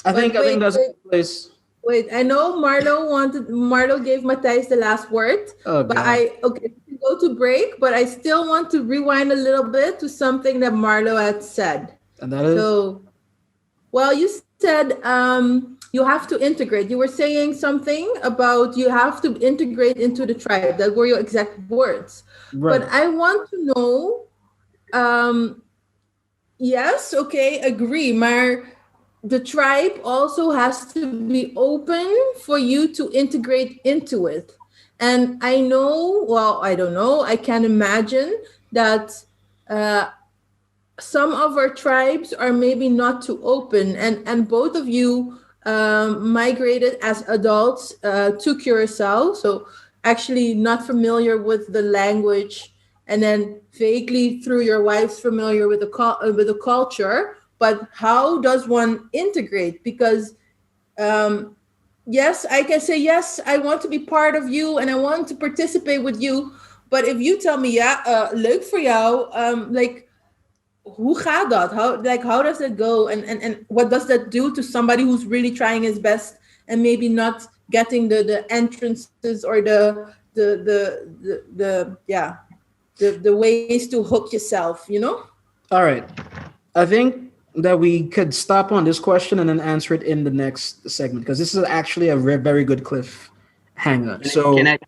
I But think that's a good place. Wait, I know Marlo gave Matthijs the last word, Oh, but God. okay, we can go to break, but I still want to rewind a little bit to something that Marlo had said. And that is So, well, you said you have to integrate. You were saying something about you have to integrate into the tribe. That were your exact words. right. But I want to know, yes, okay, agree, maar the tribe also has to be open for you to integrate into it. And I know, well, I don't know, I can imagine that some of our tribes are maybe not too open. And both of you migrated as adults to Curacao. So actually not familiar with the language, and then vaguely through your wives familiar with the culture. But how does one integrate? Because yes, I can say, yes, I want to be part of you and I want to participate with you. But if you tell me, ja, leuk voor jou, like, hoe gaat dat? How does it go? And what does that do to somebody who's really trying his best and maybe not getting the entrances or the ways to hook yourself, All right. I think that we could stop on this question and then answer it in the next segment, because this is actually a very good cliffhanger. So Can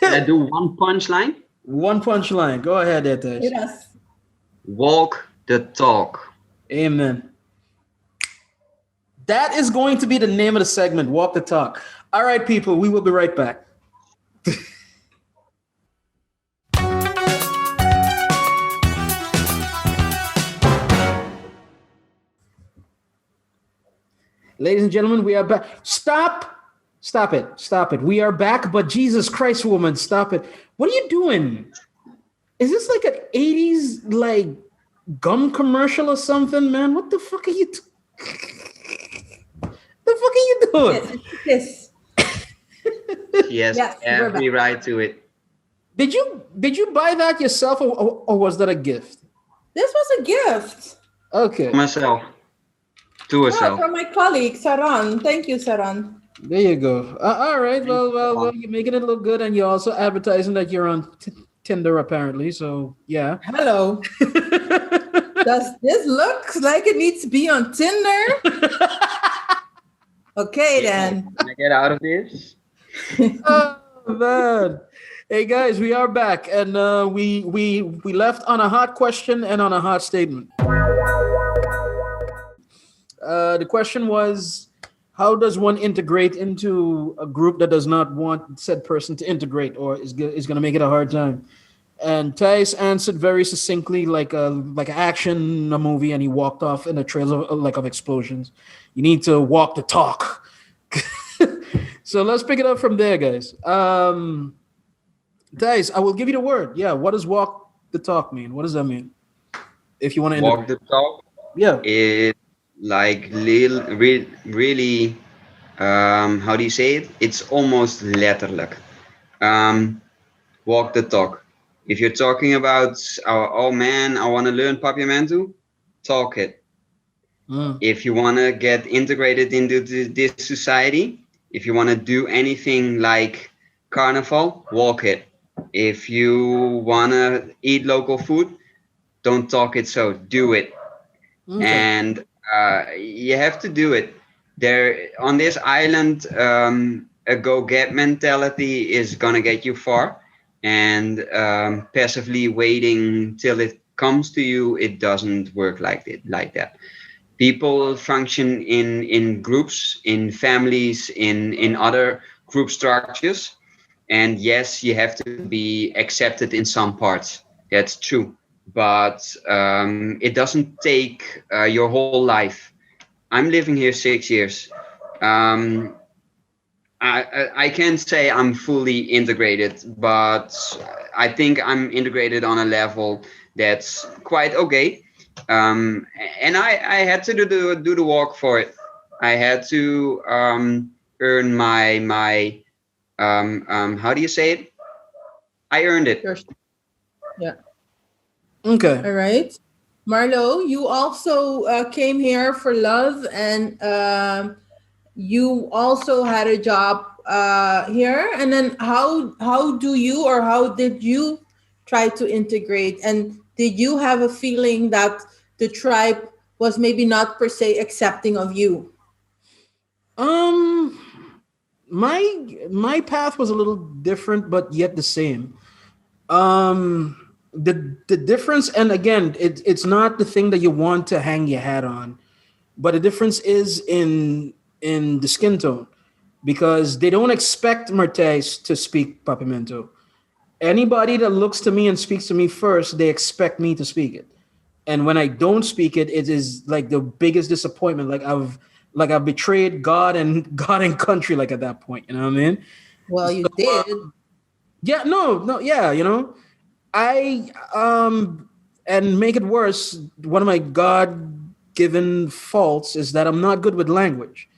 I do one punchline? one punchline. Go ahead, Ete. Yes. Walk the talk. Amen. That is going to be the name of the segment, Walk the Talk. All right, people, we will be right back. Ladies and gentlemen, we are back. Stop it. We are back, but Jesus Christ, woman, stop it. What are you doing? Is this like an 80s like gum commercial or something, man? What the fuck are you doing? Yes. Yes, every right to it. Did you buy that yourself or was that a gift? This was a gift. Okay. Myself. To herself. From my colleague, Saran. Thank you, Saran. There you go. All right. Well, you're making it look good, and you're also advertising that you're on Tinder, apparently. So, yeah. Hello. Does this look like it needs to be on Tinder? Okay, then. Can I get out of this? Oh, man. Hey, guys, we are back, and we left on a hot question and on a hot statement. The question was, how does one integrate into a group that does not want said person to integrate or is going to make it a hard time? And Thijs answered very succinctly, like an action, a movie, and he walked off in a trail of explosions. You need to walk the talk. So let's pick it up from there, guys. Thijs, I will give you the word. Yeah, what does walk the talk mean? What does that mean? If you want to walk the talk, yeah, it's like really, how do you say it? It's almost letterlijk. Walk the talk. If you're talking about, oh man, I want to learn Papiamentu, talk it. If you want to get integrated into this society, if you want to do anything like carnival, walk it. If you want to eat local food, don't talk it, so do it. Okay. And you have to do it. There on this island, a go-get mentality is going to get you far. And passively waiting till it comes to you, it doesn't work like that. People function in groups, in families, in other group structures. And yes, you have to be accepted in some parts. That's true. But it doesn't take your whole life. I'm living here 6 years. I can't say I'm fully integrated, but I think I'm integrated on a level that's quite okay. And I had to do the walk for it. I had to earn my how do you say it? I earned it. Yeah. Okay. All right. Marlo, you also came here for love, and you also had a job here. And then how did you try to integrate? And did you have a feeling that the tribe was maybe not per se accepting of you? My path was a little different, but yet the same. The difference, and again, it's not the thing that you want to hang your hat on, but the difference is in the skin tone, because they don't expect Matthijs to speak Papiamentu. Anybody that looks to me and speaks to me first, they expect me to speak it. And when I don't speak it, it is like the biggest disappointment. Like I've betrayed God and country, like at that point, you know what I mean? Well, you did. Yeah, no, yeah, you know. I and make it worse, one of my God-given faults is that I'm not good with language.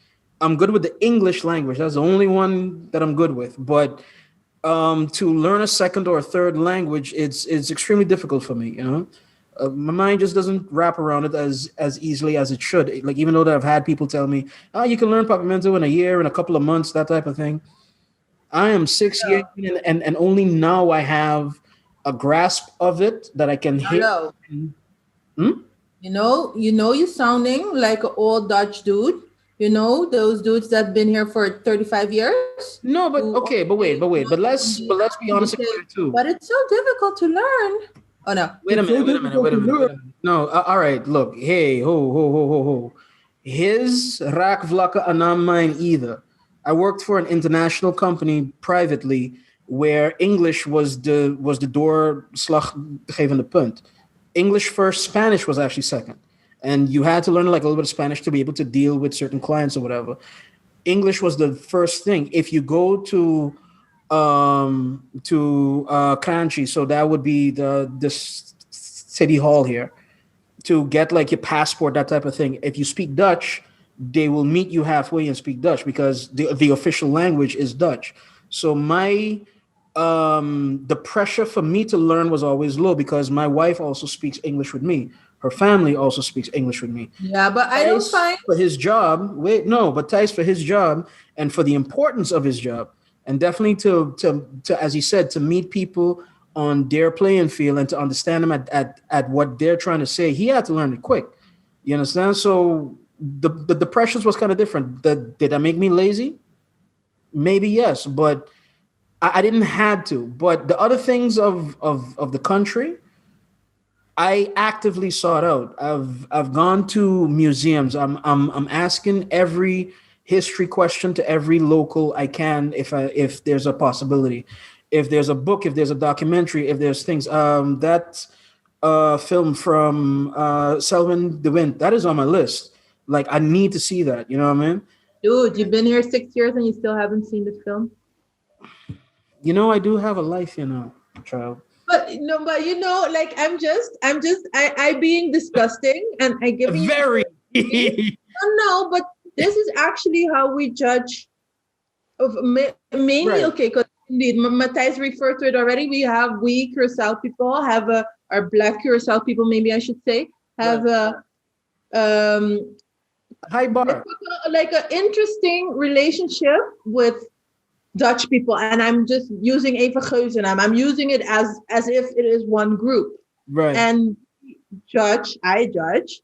I'm good with the English language. That's the only one that I'm good with. But to learn a second or a third language, it's extremely difficult for me, you know. My mind just doesn't wrap around it as easily as it should. Like, even though that I've had people tell me, oh, you can learn Papiamentu in a year, in a couple of months, that type of thing. I am 6 years in, and only now I have a grasp of it that I can hear. You know, you're sounding like an old Dutch dude. You know, those dudes that been here for 35 years. No, but okay, but wait. But let's be honest too. But it's so difficult to learn. Oh no! Wait a minute. No, all right. Look, hey, ho. His raak vlakken aan not mine either. I worked for an international company privately where English was the doorslaggevende punt. English first, Spanish was actually second. and you had to learn like a little bit of Spanish to be able to deal with certain clients or whatever. English was the first thing. If you go to country, so that would be the city hall here, to get like your passport, that type of thing. If you speak Dutch, they will meet you halfway and speak Dutch because the official language is Dutch. So the pressure for me to learn was always low because my wife also speaks English with me. Her family also speaks English with me. Yeah, but I don't find for his job. But Thijs, for his job and for the importance of his job, and definitely to as he said, to meet people on their playing field and to understand them at what they're trying to say, he had to learn it quick. You understand? So the pressures was kind of different. Did that make me lazy? Maybe yes, but I didn't have to. But the other things of the country, I actively sought out. I've gone to museums. I'm asking every history question to every local I can if there's a possibility. If there's a book, if there's a documentary, if there's things. That film from Selwyn de Wind, that is on my list. Like, I need to see that. You know what I mean? Dude, you've been here 6 years and you still haven't seen this film? You know, I do have a life, child. But like I being disgusting and I giving very you no, but this is actually how we judge of mainly right. Okay, because indeed Matthijs referred to it already. We Curacao people have our Black Curacao people, maybe I should say, have a high bar, like an interesting relationship with Dutch people, and I'm just using even geuzennaam. I'm using it as if it is one group. Right. And I judge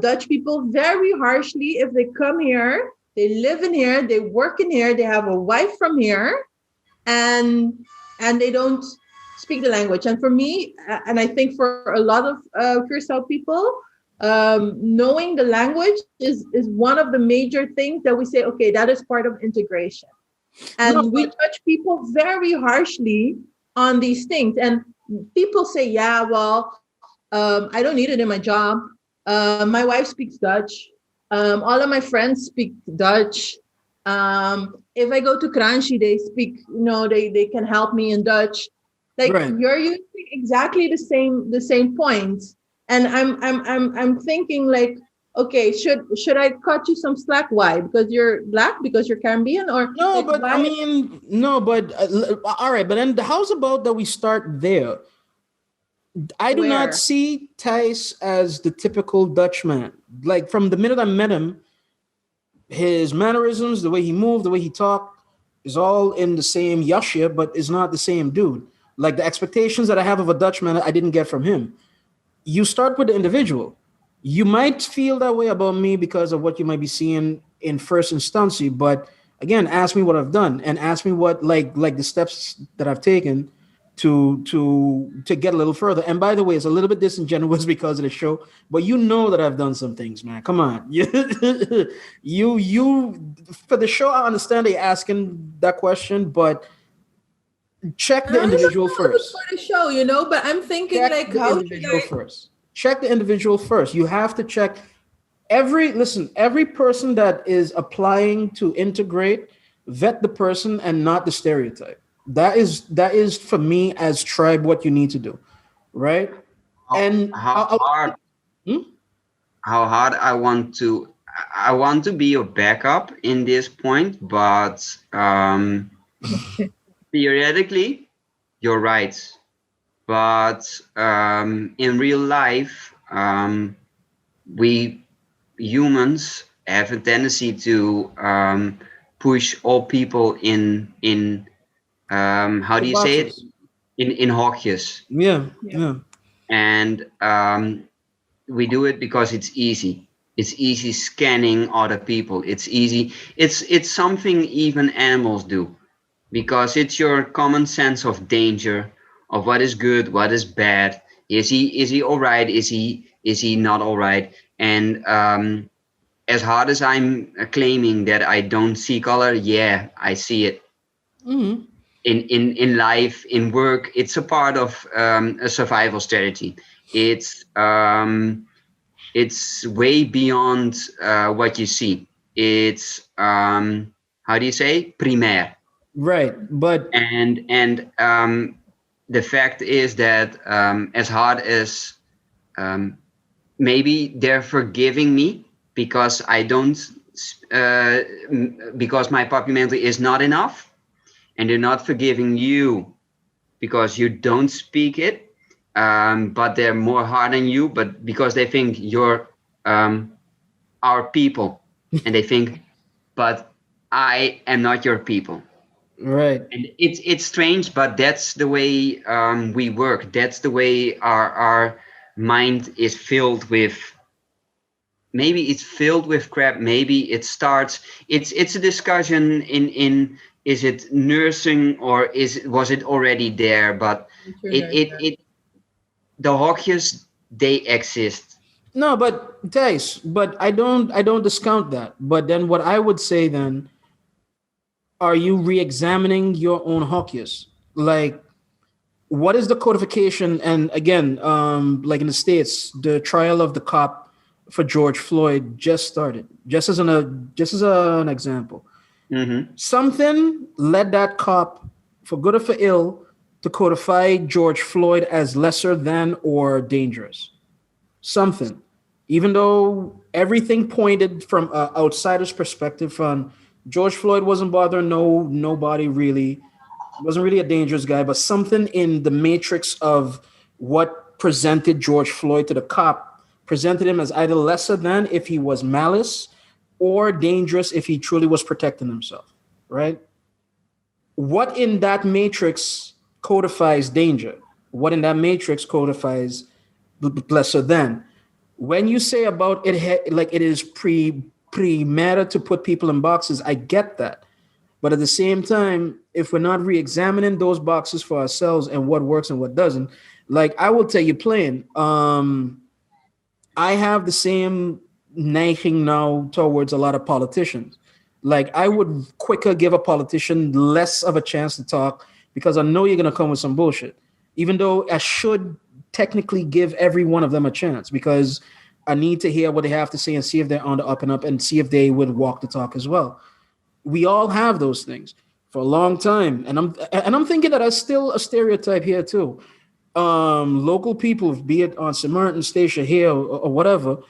Dutch people very harshly if they come here, they live in here, they work in here, they have a wife from here, and they don't speak the language. And for me, and I think for a lot of Curacao people, knowing the language is one of the major things that we say, okay, that is part of integration. And we judge people very harshly on these things. And people say, yeah, well, I don't need it in my job. My wife speaks Dutch. All of my friends speak Dutch. If I go to Kranji, they speak, they can help me in Dutch. Like right. You're using exactly the same points. And I'm thinking like, okay, should I cut you some slack? Why? Because you're Black? Because you're Caribbean? Or no? Like, but why? All right. But then how's about that we start there? I do not see Thijs as the typical Dutchman. Like from the minute I met him, his mannerisms, the way he moved, the way he talked, is all in the same yashia, but is not the same dude. Like the expectations that I have of a Dutchman, I didn't get from him. You start with the individual. You might feel that way about me because of what you might be seeing in first instance, but again, ask me what I've done and ask me what like the steps that I've taken to get a little further. And by the way, it's a little bit disingenuous because of the show, but you know that I've done some things, man. Come on. You for the show, I understand they're asking that question, but check the individual first. For the show, but I'm thinking check like how individual first. Check the individual first. You have to check every person that is applying to integrate, vet the person and not the stereotype. That is for me as tribe what you need to do, right? How hard I want to be your backup in this point, but theoretically, you're right. But in real life, we humans have a tendency to push all people in how do you say it? In hokjes. Yeah. And we do it because it's easy. It's easy scanning other people. It's easy. It's something even animals do, because it's your common sense of danger, of what is good, what is bad. Is he all right? Is he not all right? And as hard as I'm claiming that I don't see color, yeah, I see it. Mm-hmm. In life, in work, it's a part of a survival strategy. It's it's way beyond what you see. It's how do you say, primaire. Right, but And the fact is that as hard as maybe they're forgiving me because I don't because my Papiamentu is not enough, and they're not forgiving you because you don't speak it, but they're more hard on you, but because they think you're our people, and they think, but I am not your people. right. And it's strange, but that's the way we work. That's the way our mind is filled with. Maybe it's filled with crap. Maybe it starts. It's a discussion in is it nursing or was it already there? But it the hokjes, they exist. No, but Dice, but I don't discount that. But then what I would say then, are you re-examining your own hockeys? Like, what is the codification? And again, like in the States, the trial of the cop for George Floyd just started. Just as an example. Mm-hmm. Something led that cop, for good or for ill, to codify George Floyd as lesser than or dangerous. Something. Even though everything pointed from an outsider's perspective from George Floyd wasn't bothering nobody really, wasn't really a dangerous guy, but something in the matrix of what presented George Floyd to the cop presented him as either lesser than if he was malice or dangerous if he truly was protecting himself, right? What in that matrix codifies danger? What in that matrix codifies lesser than? When you say about it, like it is pre-matter to put people in boxes, I get that. But at the same time, if we're not re-examining those boxes for ourselves and what works and what doesn't, like I will tell you plain, I have the same nagging now towards a lot of politicians. Like I would quicker give a politician less of a chance to talk because I know you're going to come with some bullshit, even though I should technically give every one of them a chance because I need to hear what they have to say and see if they're on the up and up and see if they would walk the talk as well. We all have those things for a long time. And I'm thinking that that's still a stereotype here too. Local people, be it on St. Martin, Stacia here or whatever,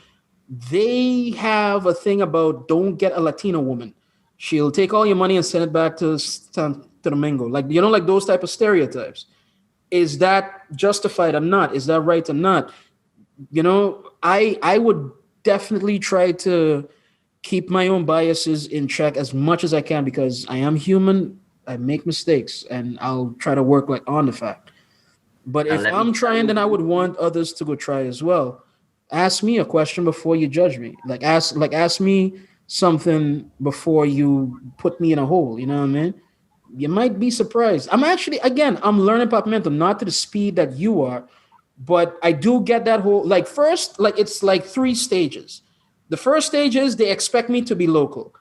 they have a thing about don't get a Latino woman. She'll take all your money and send it back to Domingo. Like, like those type of stereotypes. Is that justified or not? Is that right or not? I would definitely try to keep my own biases in check as much as I can because I am human. I make mistakes and I'll try to work on the fact. But if I'm trying, then I would want others to go try as well. Ask me a question before you judge me. Ask me something before you put me in a hole. You know what I mean? You might be surprised. I'm learning Papiamentu, not to the speed that you are, but I do get that whole, first, it's like 3 stages. The first stage is they expect me to be local.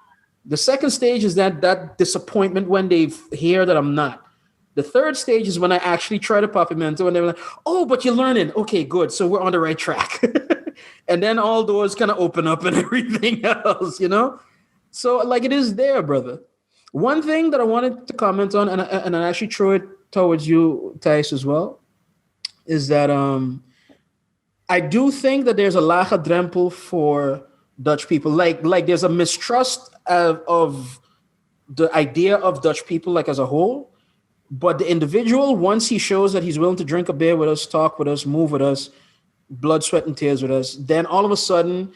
The second stage is that disappointment when they hear that I'm not. The third stage is when I actually try to Papiamentu and they're like, oh, but you're learning. Okay, good. So we're on the right track. And then all doors kind of open up and everything else, So it is there, brother. One thing that I wanted to comment on, and I actually throw it towards you, Thijs, as well, is that I do think that there's a lage drempel for Dutch people. Like there's a mistrust of the idea of Dutch people as a whole. But the individual, once he shows that he's willing to drink a beer with us, talk with us, move with us, blood, sweat, and tears with us, then all of a sudden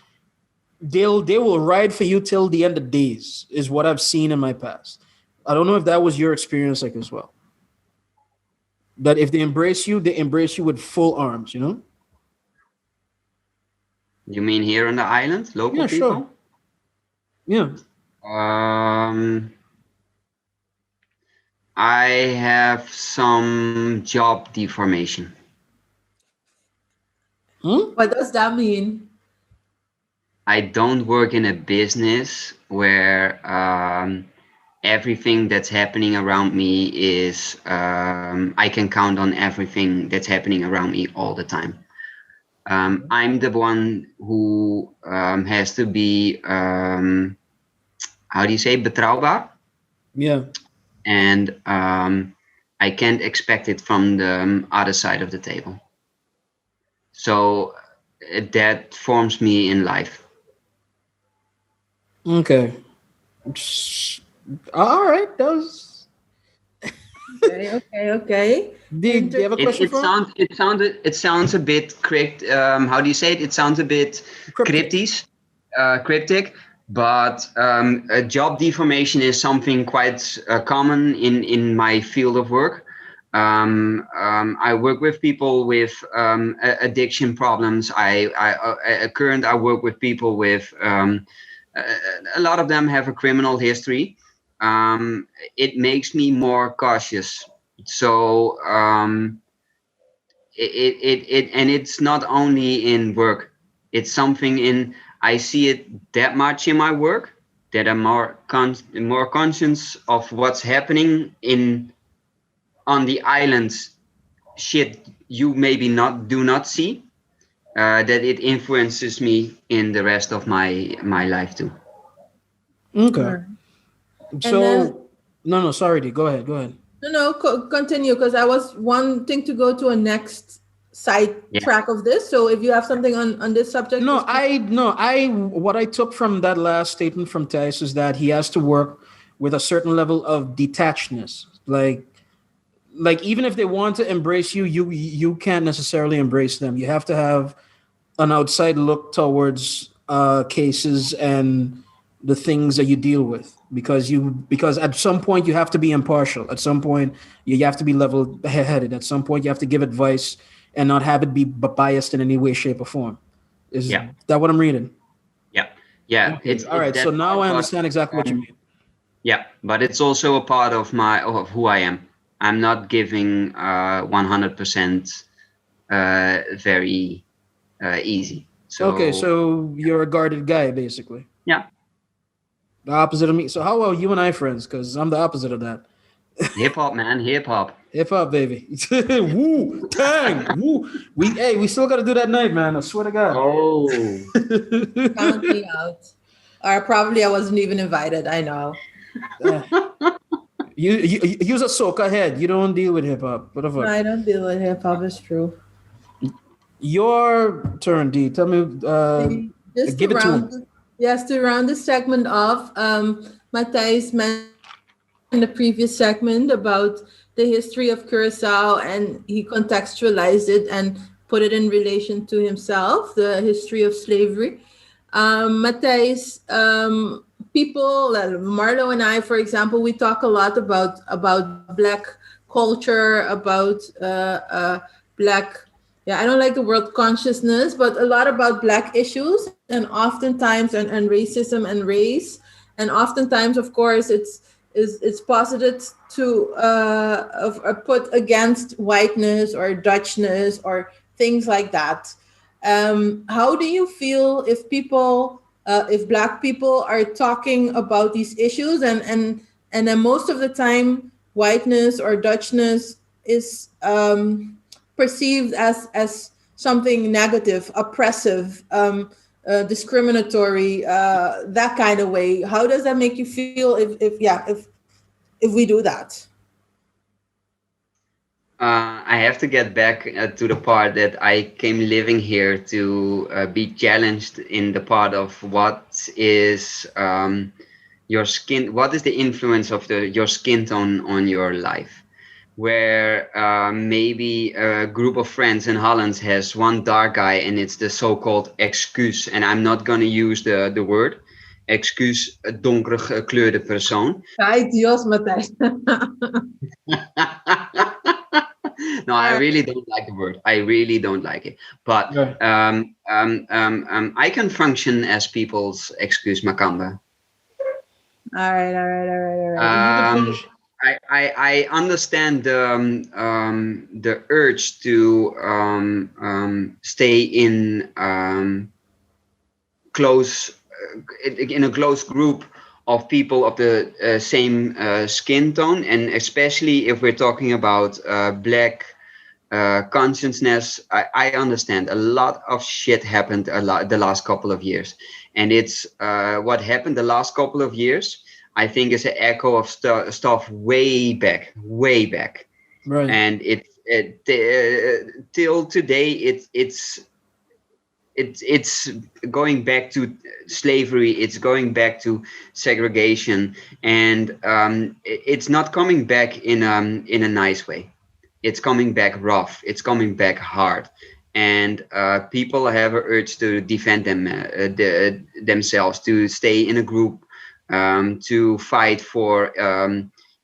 they will ride for you till the end of days, is what I've seen in my past. I don't know if that was your experience as well. That if they embrace you with full arms, You mean here on the island, local people? Sure. Yeah. I have some job deformation. What does that mean? I don't work in a business where everything that's happening around me is I can count on everything that's happening around me all the time. I'm the one who has to be, how do you say, betrouwbaar? Yeah. And I can't expect it from the other side of the table. So that forms me in life. Okay. All right. That was. Okay. Do you have a question for him? It sounds a bit how do you say it? It sounds a bit cryptic. But job deformation is something quite common in my field of work. I work with people with addiction problems. I work with people with a lot of them have a criminal history. It makes me more cautious. So and it's not only in work. It's something in. I see it that much in my work that I'm more conscious of what's happening on the islands. Shit, you maybe do not see. That it influences me in the rest of my life too. Okay. Right. So then, no, sorry, D. Go ahead. No, continue, because I was wanting to go to a next side track of this. So if you have something on this subject. What I took from that last statement from Thijs is that he has to work with a certain level of detachedness. Like even if they want to embrace you, you can't necessarily embrace them. You have to have an outside look towards cases and the things that you deal with, because at some point you have to be impartial. At some point you have to be level-headed. At some point you have to give advice and not have it be biased in any way, shape, or form. Is that what I'm reading? Yeah. Okay. All right. So now I understand exactly what you mean. Yeah, but it's also a part of who I am. I'm not giving 100% very easy. So you're a guarded guy, basically. Yeah. The opposite of me. So how are you and I friends? Because I'm the opposite of that. Hip hop, man. Hip hop. Hip hop, baby. Woo, tang, woo. We still got to do that night, man. I swear to God. Oh. Count me out. Or probably I wasn't even invited. I know. You use a soca head. You don't deal with hip hop. What the fuck? No, I don't deal with hip hop. It's true. Your turn, D. Tell me. Give it to him. Yes, to round the segment off, Matthijs mentioned in the previous segment about the history of Curacao, and he contextualized it and put it in relation to himself, the history of slavery. Matthijs, people, Marlo and I, for example, we talk a lot about Black culture, about Black. I don't like the word consciousness, but a lot about Black issues, and oftentimes and racism and race, and oftentimes, of course, it's posited to put against whiteness or Dutchness or things like that. How do you feel if people, if Black people are talking about these issues, and then most of the time whiteness or Dutchness is perceived as something negative, oppressive, discriminatory, that kind of way? How does that make you feel if we do that? I have to get back to the part that I came living here to be challenged in the part of what is your skin, what is the influence of your skin tone on your life, where maybe a group of friends in Holland has one dark guy and it's the so-called excuus, and I'm not going to use the word excuus, donker gekleurde persoon. Ay, Dios, Matthijs. No, I really don't like the word. I really don't like it. But I can function as people's excuus makamba. All right. I understand the urge to stay in close in a close group of people of the same skin tone, and especially if we're talking about Black consciousness. I understand a lot of shit happened the last couple of years, and it's what happened the last couple of years. I think is an echo of stuff way back, Right. and till today it's going back to slavery. It's going back to segregation, and it's not coming back in a nice way. It's coming back rough. It's coming back hard, and people have an urge to defend themselves, to stay in a group, to fight for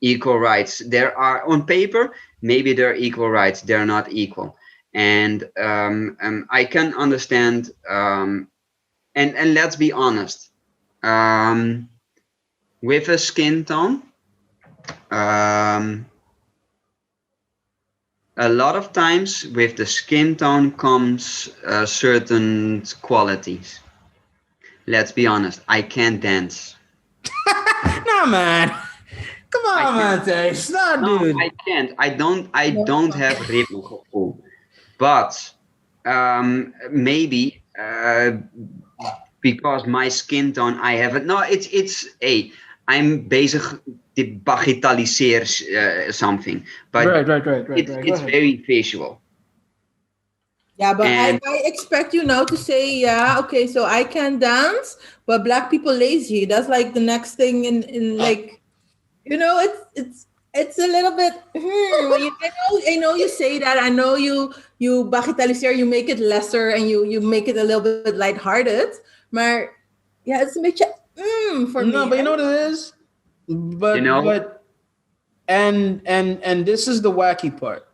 equal rights. There are on paper maybe there are equal rights. They're not equal. And I can understand, and let's be honest, with a skin tone, a lot of times with the skin tone comes certain qualities. Let's be honest, I can't dance. Nah, man. Come on, Matthijs. Nah, dude. I can't. I don't have rhythm gevoel. But maybe because my skin tone, I have it. No, I'm bezig te bagatelliseer something, but Right. it's very visual. Yeah, but I expect you now to say, yeah, okay, so I can dance, but black people lazy. That's like the next thing in like, it's a little bit. I know you say that. I know you bagatelliseer, you make it lesser, and you make it a little bit lighthearted. Maar yeah, it's a bit for me. No, but you know what it is. But and this is the wacky part.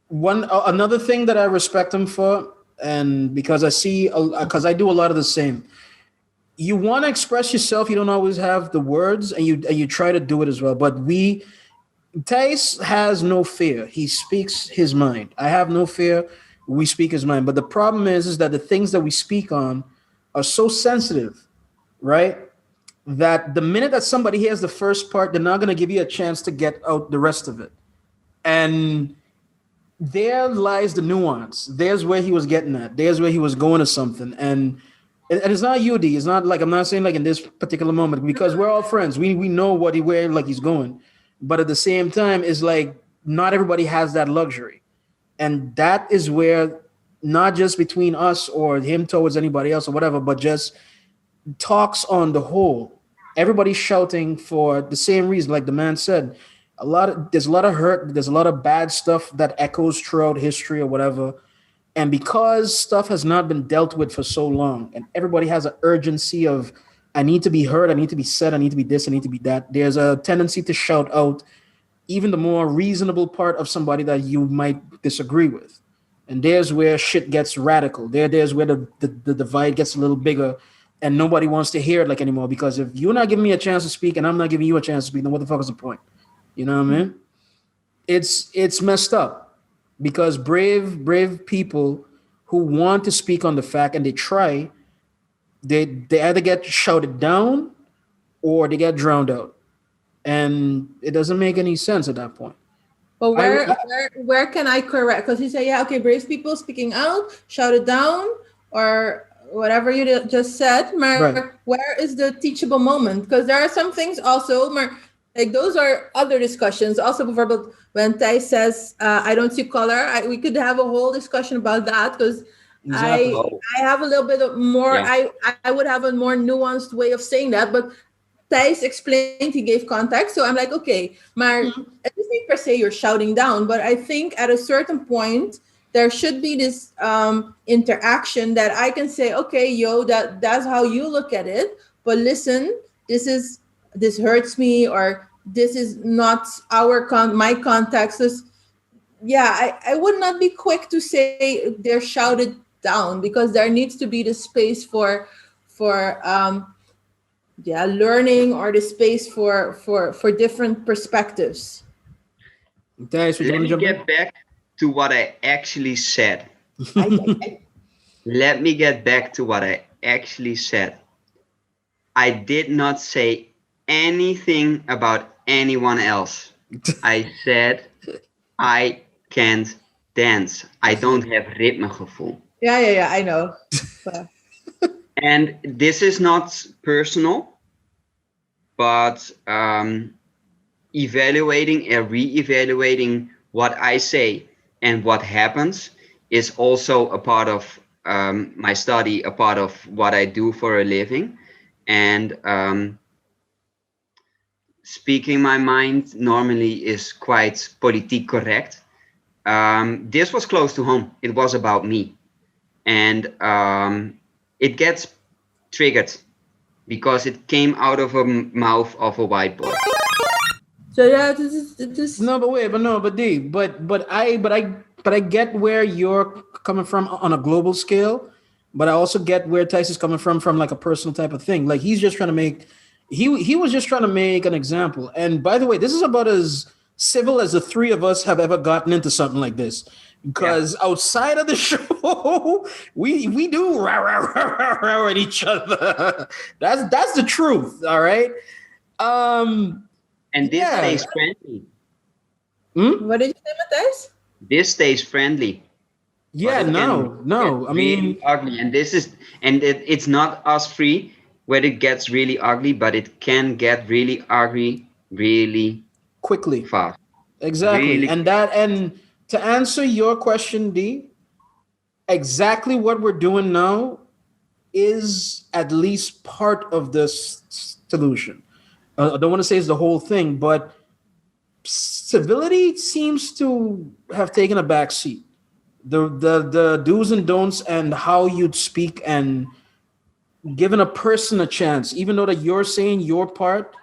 Another thing that I respect him for, and because I do a lot of the same. You want to express yourself, you don't always have the words, and you try to do it as well. But Thijs has no fear. He speaks his mind. I have no fear. We speak his mind. But the problem is that the things that we speak on are so sensitive, right? That the minute that somebody hears the first part, they're not going to give you a chance to get out the rest of it. And there lies the nuance. There's where he was getting at. There's where he was going to something. And it's not UD. It's not like, I'm not saying like in this particular moment, because we're all friends. We know where like he's going. But at the same time, it's like not everybody has that luxury. And that is where, not just between us or him towards anybody else or whatever, but just talks on the whole. Everybody's shouting for the same reason, like the man said. There's a lot of hurt. There's a lot of bad stuff that echoes throughout history or whatever. And because stuff has not been dealt with for so long, and everybody has an urgency of, I need to be heard, I need to be said, I need to be this, I need to be that. There's a tendency to shout out even the more reasonable part of somebody that you might disagree with. And there's where shit gets radical. There's where the divide gets a little bigger, and nobody wants to hear it like anymore. Because if you're not giving me a chance to speak and I'm not giving you a chance to speak, then what the fuck is the point? You know what I mean? It's messed up. Because brave people who want to speak on the fact and they try, they either get shouted down or they get drowned out. And it doesn't make any sense at that point. But where can I correct? Because you say, yeah, okay, brave people speaking out, shouted down, or whatever you just said. Right. Where is the teachable moment? Because there are some things also, like those are other discussions. Also, bijvoorbeeld, when Thijs says, I don't see color, we could have a whole discussion about that, because exactly. I have a little bit of more, yeah. I would have a more nuanced way of saying that, but Thijs explained, he gave context. So I'm like, okay, maar it isn't per se you're shouting down, but I think at a certain point, there should be this interaction that I can say, okay, that's how you look at it, but listen, this hurts me, or this is not my context. I would not be quick to say they're shouted down, because there needs to be the space for learning, or the space for different perspectives. Let me get back to what I actually said. Let me get back to what I actually said. I did not say anything about anyone else. I said I can't dance. I don't have ritmegevoel. Yeah, I know. And this is not personal, but evaluating and re-evaluating what I say and what happens is also a part of my study, a part of what I do for a living. And speaking my mind normally is quite politique correct. This was close to home. It was about me. And it gets triggered because it came out of a mouth of a white boy. So yeah, this No, but D, but I get where you're coming from on a global scale, but I also get where Tice is coming from like a personal type of thing. Like he's just trying to make he was just trying to make an example. And by the way, this is about as civil as the three of us have ever gotten into something like this. Because outside of the show, we do rah at each other. That's the truth. All right. And this stays friendly. What did you say, Matthijs? This stays friendly. Yeah, no. I mean, ugly, and it's not us three where it gets really ugly, but it can get really ugly really quickly, fast. Exactly, really and to answer your question, D, exactly what we're doing now is at least part of this solution. I don't want to say it's the whole thing, but civility seems to have taken a back seat. The do's and don'ts and how you'd speak and giving a person a chance, even though that you're saying your part,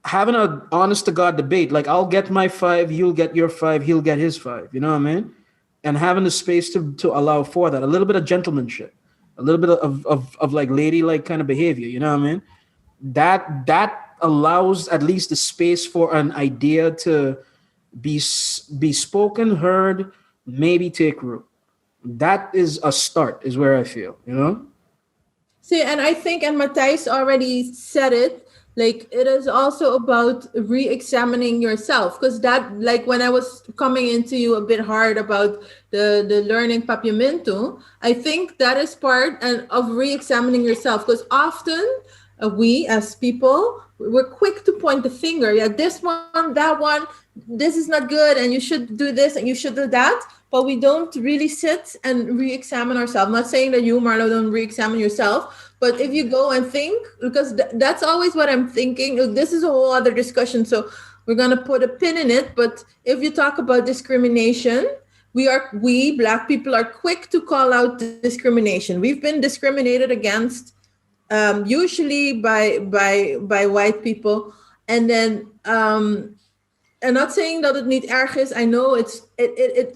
having an honest to God debate, like I'll get my 5, you'll get your 5, he'll get his 5. You know what I mean? And having the space to allow for that, a little bit of gentlemanship, a little bit of like ladylike kind of behavior. You know what I mean? That allows at least the space for an idea to be spoken, heard, maybe take root. That is a start, is where I feel, you know? See, and I think, and Matthijs already said it, like it is also about re-examining yourself. Because that, like when I was coming into you a bit hard about the learning Papiamentu, I think that is part of re-examining yourself. Because often we as people, we're quick to point the finger. Yeah, this one, that one, this is not good, and you should do this and you should do that. But we don't really sit and re-examine ourselves. I'm not saying that you, Marlo, don't re-examine yourself, but if you go and think, because that's always what I'm thinking. This is a whole other discussion, so we're gonna put a pin in it. But if you talk about discrimination, we Black people are quick to call out discrimination. We've been discriminated against, usually by white people, and then. I'm not saying that it niet erg is. I know it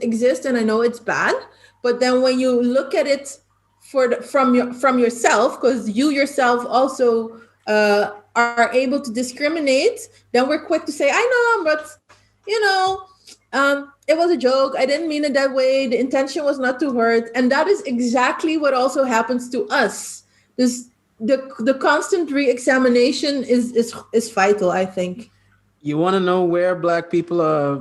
exists, and I know it's bad. But then when you look at it from yourself, because you yourself also are able to discriminate, then we're quick to say, "I know, but it was a joke. I didn't mean it that way. The intention was not to hurt." And that is exactly what also happens to us. The constant re-examination is vital, I think. You want to know where Black people are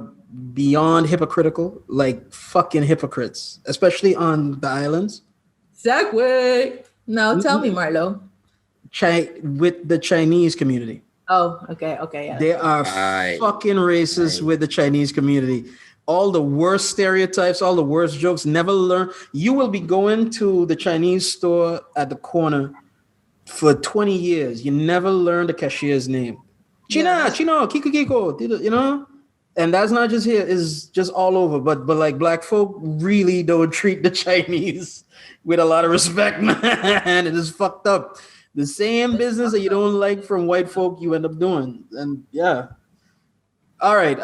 beyond hypocritical? Like fucking hypocrites, especially on the islands. Segway. Now tell me, Marlo. With the Chinese community. Oh, okay, yeah. They are fucking racist with the Chinese community. All the worst stereotypes, all the worst jokes. Never learn. You will be going to the Chinese store at the corner for 20 years. You never learn the cashier's name. Chino, Kiko, you know? And that's not just here, it's just all over. But like Black folk really don't treat the Chinese with a lot of respect, man. It is fucked up. The same business that you don't like from white folk, you end up doing. And yeah. All right.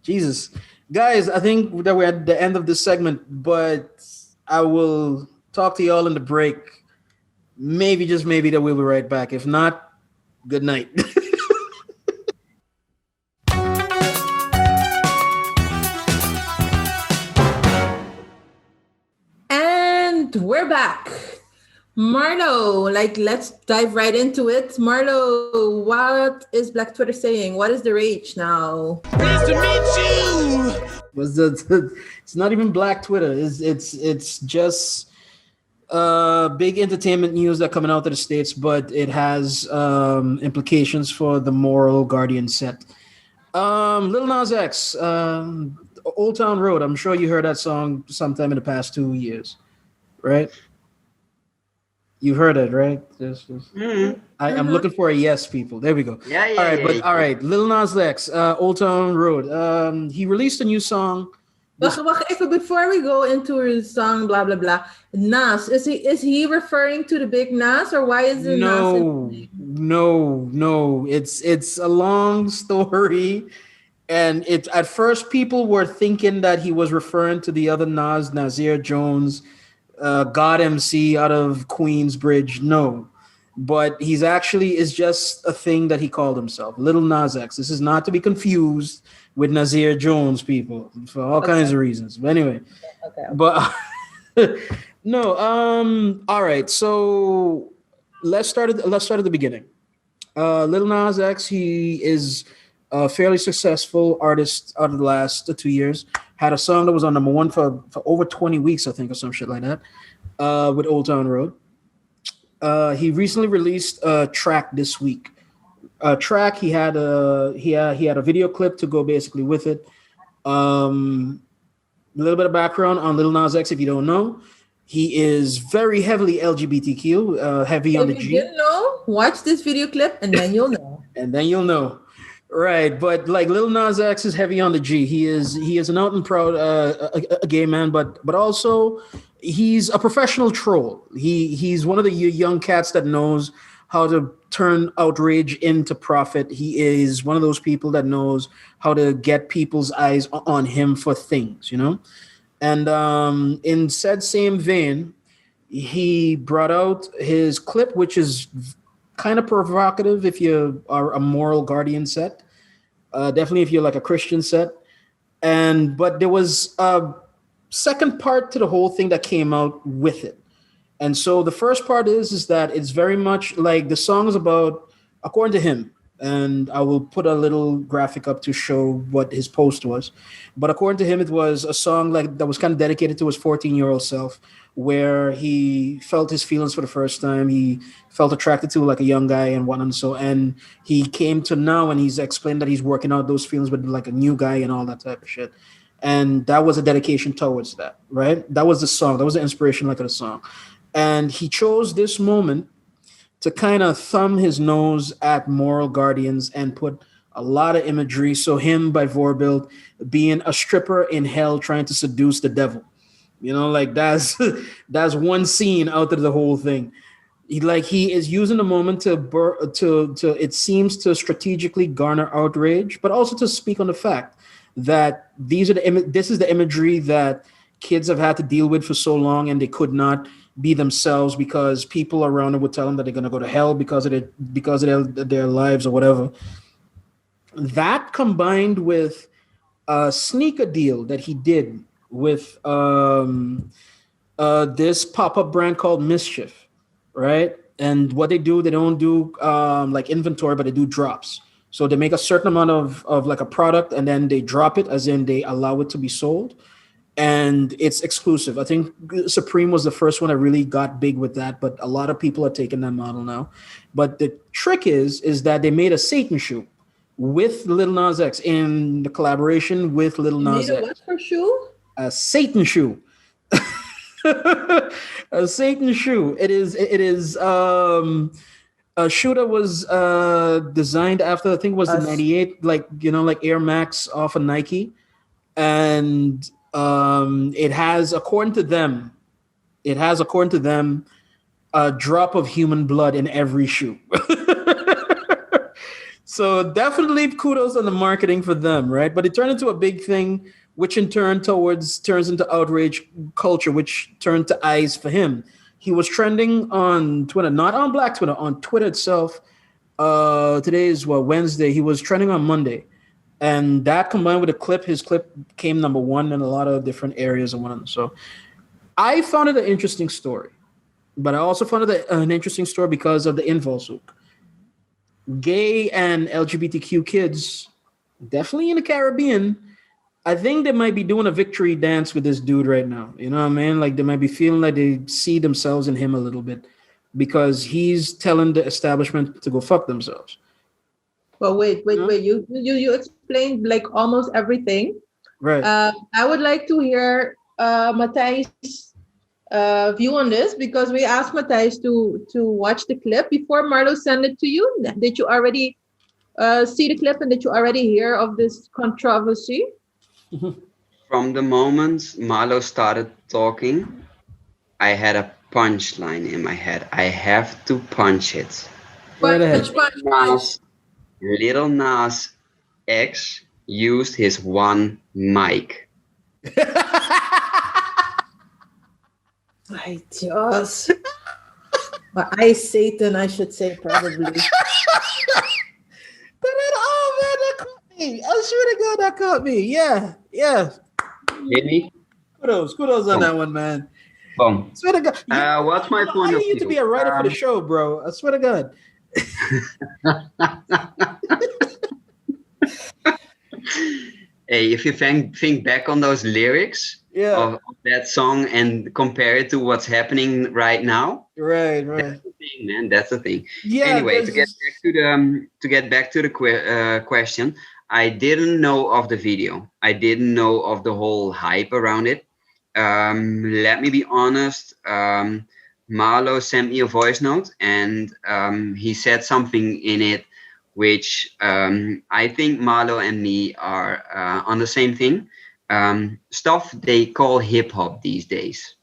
Jesus. Guys, I think that we're at the end of this segment, but I will talk to y'all in the break. Maybe, just maybe, that we'll be right back. If not, good night. And we're back. Marlo, let's dive right into it. Marlo, what is Black Twitter saying? What is the rage now? Pleased to meet you. It's not even Black Twitter. It's just big entertainment news that coming out of the States, but it has implications for the moral guardian set. Lil Nas X, Old Town Road. I'm sure you heard that song sometime in the past 2 years, right? You've heard it, right? I'm looking for a yes, people. There we go. Yeah. All right. Lil Nas X, Old Town Road. He released a new song. Wacht even, before we go into his song, blah, blah, blah. Nas, is he referring to the big Nas, or why is it No. It's a long story. And at first people were thinking that he was referring to the other Nas, Nasir Jones, God MC out of Queensbridge. No, but he's actually is just a thing that he called himself, Lil Nas X. This is not to be confused with Nasir Jones, people, for all kinds of reasons. But anyway, but no. All right. So let's start at the beginning. Lil Nas X, he is a fairly successful artist out of the last 2 years. Had a song that was on number one for over 20 weeks, I think, or some shit like that, with Old Town Road. He recently released a track this week. He had a video clip to go basically with it. A little bit of background on Lil Nas X, if you don't know. He is very heavily LGBTQ, heavy on the G. If you didn't know, watch this video clip and then you'll know. Right, but Lil Nas X is heavy on the G. He is an out and proud a gay man, but also he's a professional troll. He's one of the young cats that knows how to turn outrage into profit. He is one of those people that knows how to get people's eyes on him for things, you know. And in said same vein, he brought out his clip, which is kind of provocative if you are a moral guardian set. Definitely if you're like a Christian set. But there was a second part to the whole thing that came out with it. And so the first part is that it's very much like the song is about, according to him, and I will put a little graphic up to show what his post was. But according to him, it was a song that was kind of dedicated to his 14-year-old self, where he felt his feelings for the first time. He felt attracted to a young guy and whatnot. And he came to now and he's explained that he's working out those feelings with a new guy and all that type of shit. And that was a dedication towards that, right? That was the song. That was the inspiration of the song. And he chose this moment to kind of thumb his nose at moral guardians and put a lot of imagery. So him by Vorbild being a stripper in hell trying to seduce the devil. You know, that's one scene out of the whole thing. He is using the moment to it seems to strategically garner outrage, but also to speak on the fact that this is the imagery that kids have had to deal with for so long, and they could not be themselves because people around them would tell them that they're going to go to hell because of their lives or whatever. That combined with a sneaker deal that he did with this pop-up brand called Mischief, right? And what they don't do inventory, but they do drops. So they make a certain amount of a product and then they drop it, as in they allow it to be sold. And it's exclusive. I think Supreme was the first one that really got big with that, but a lot of people are taking that model now. But the trick is that they made a Satan shoe with Lil Nas X in the collaboration with Lil Nas X. What for shoe? A Satan shoe. A Satan shoe. It is a shoe that was designed after, I think it was the 98, Air Max off of Nike. And it has, according to them, a drop of human blood in every shoe. So definitely kudos on the marketing for them, right? But it turned into a big thing, which in turn turns into outrage culture, which turned to eyes for him. He was trending on Twitter, not on Black Twitter, on Twitter itself. Today is Wednesday. He was trending on Monday. And that combined with his clip came number one in a lot of different areas and whatnot. So I found it an interesting story, But I also found it an interesting story because of the invalshoek. Gay and LGBTQ kids, definitely in the Caribbean, I think they might be doing a victory dance with this dude right now. You know what I mean? Like they might be feeling like they see themselves in him a little bit because he's telling the establishment to go fuck themselves. Well, wait. You explained like almost everything. Right. I would like to hear Matthijs' view on this because we asked Matthijs to watch the clip before Marlo sent it to you. Did you already see the clip and did you already hear of this controversy? From the moment Marlo started talking, I had a punchline in my head. I have to punch it. Right ahead. Lil Nas X used his one mic. I just... I Satan, I should say, probably. Oh man, that caught me. I swear to God, that caught me. Yeah. Hit me? Kudos on that one, man. Boom. Swear to God. What's my point of I need you to be a writer for the show, bro. I swear to God. Hey, if you think back on those lyrics of that song and compare it to what's happening right now, right. That's the thing, man. That's the thing. Yeah. Anyway, to get back to the question, I didn't know of the video. I didn't know of the whole hype around it. Let me be honest. Marlo sent me a voice note, and he said something in it which I think Marlo and me are on the same thing. Stuff they call hip hop these days.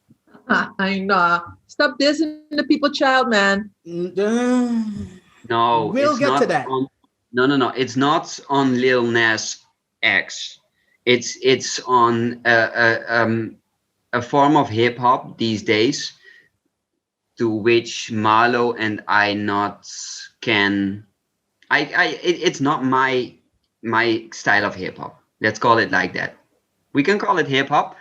I know. Stop dissing the people, child, man. No, we'll get to that. No. It's not on Lil Nas X. It's on a form of hip hop these days, to which Marlo and I not can. It's not my style of hip hop. Let's call it like that. We can call it hip hop.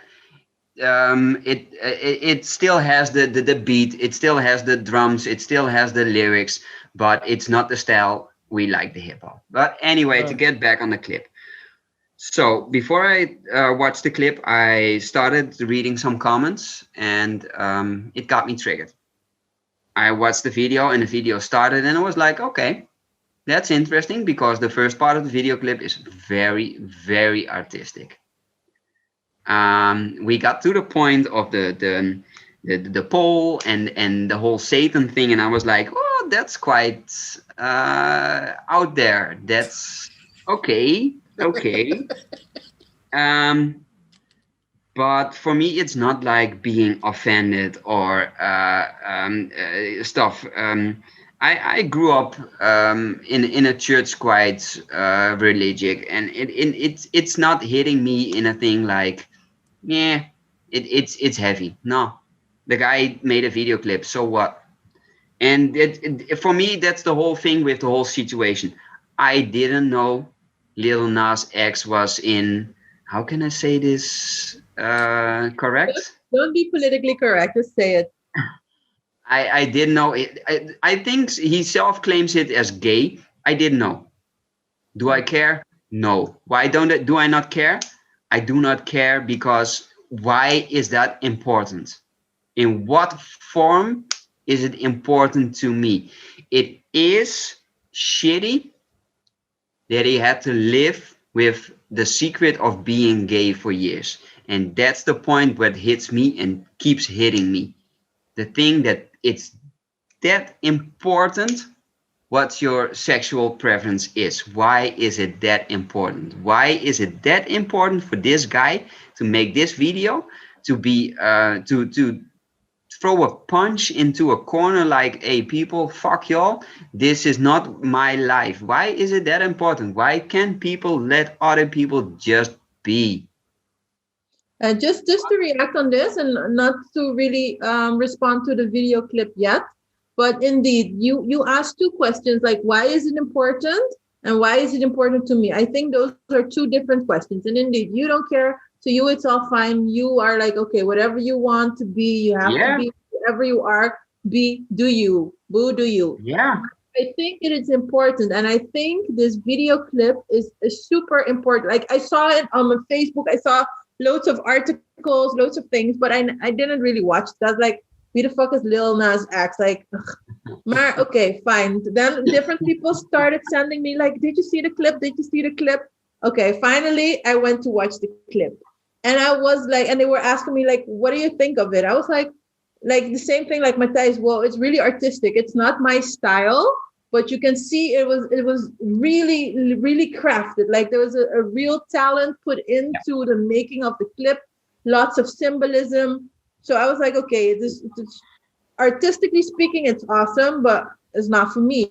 It still has the beat. It still has the drums. It still has the lyrics, but it's not the style we like the hip hop. But anyway, to get back on the clip. So before I watched the clip, I started reading some comments, and it got me triggered. I watched the video, and the video started, and I was like, okay, that's interesting, because the first part of the video clip is very, very artistic. We got to the point of the pole and the whole Satan thing, and I was like, oh, that's quite out there. That's okay. But for me, it's not like being offended or stuff. I grew up in a church quite religious, and it's not hitting me in a thing like, yeah, it's heavy. No, the guy made a video clip, so what? And for me, that's the whole thing with the whole situation. I didn't know Lil Nas X was in, how can I say this correct? Don't be politically correct, just say it. I didn't know it. I think he self-claims it as gay. I didn't know. Do I care? No. Why do I not care? I do not care, because why is that important? In what form is it important to me? It is shitty that he had to live with the secret of being gay for years. And that's the point where it hits me and keeps hitting me. The thing that it's that important what your sexual preference is. Why is it that important? Why is it that important for this guy to make this video, to be to throw a punch into a corner like, hey, people, fuck y'all, this is not my life? Why is it that important? Why can't people let other people just be? Just to react on this, and not to really respond to the video clip yet, but indeed, you asked two questions, like, why is it important and why is it important to me? I think those are two different questions. And indeed, you don't care. To you, it's all fine. You are like, okay, whatever you want to be, you have to be whatever you are. be do you, boo do you. Yeah. I think it is important, and I think this video clip is super important. Like I saw it on my Facebook, I saw loads of articles, loads of things, but I didn't really watch it. I was like, who the fuck is Lil Nas X? Like, maar okay, fine. Then different people started sending me like, did you see the clip? Did you see the clip? Okay, finally I went to watch the clip, and I was like, and they were asking me like, what do you think of it? I was like the same thing like Matthijs. Well, it's really artistic. It's not my style. But you can see it was really, really crafted. Like there was a real talent put into the making of the clip, lots of symbolism. So I was like, okay, this artistically speaking, it's awesome, but it's not for me.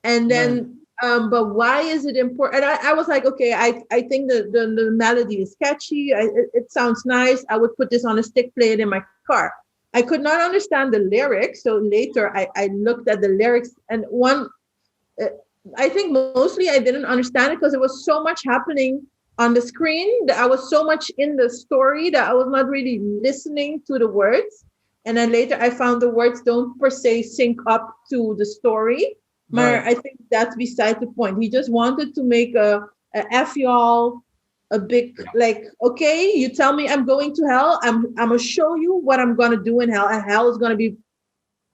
And then, but why is it important? And I was like, okay, I think the melody is catchy. It sounds nice. I would put this on a stick, play it in my car. I could not understand the lyrics. So later I looked at the lyrics, and I think mostly I didn't understand it because there was so much happening on the screen that I was so much in the story that I was not really listening to the words. And then later I found the words don't per se sync up to the story. But I think that's beside the point. He just wanted to make a F y'all, a big, like, okay, you tell me I'm going to hell. I'm gonna show you what I'm gonna do in hell, and hell is gonna be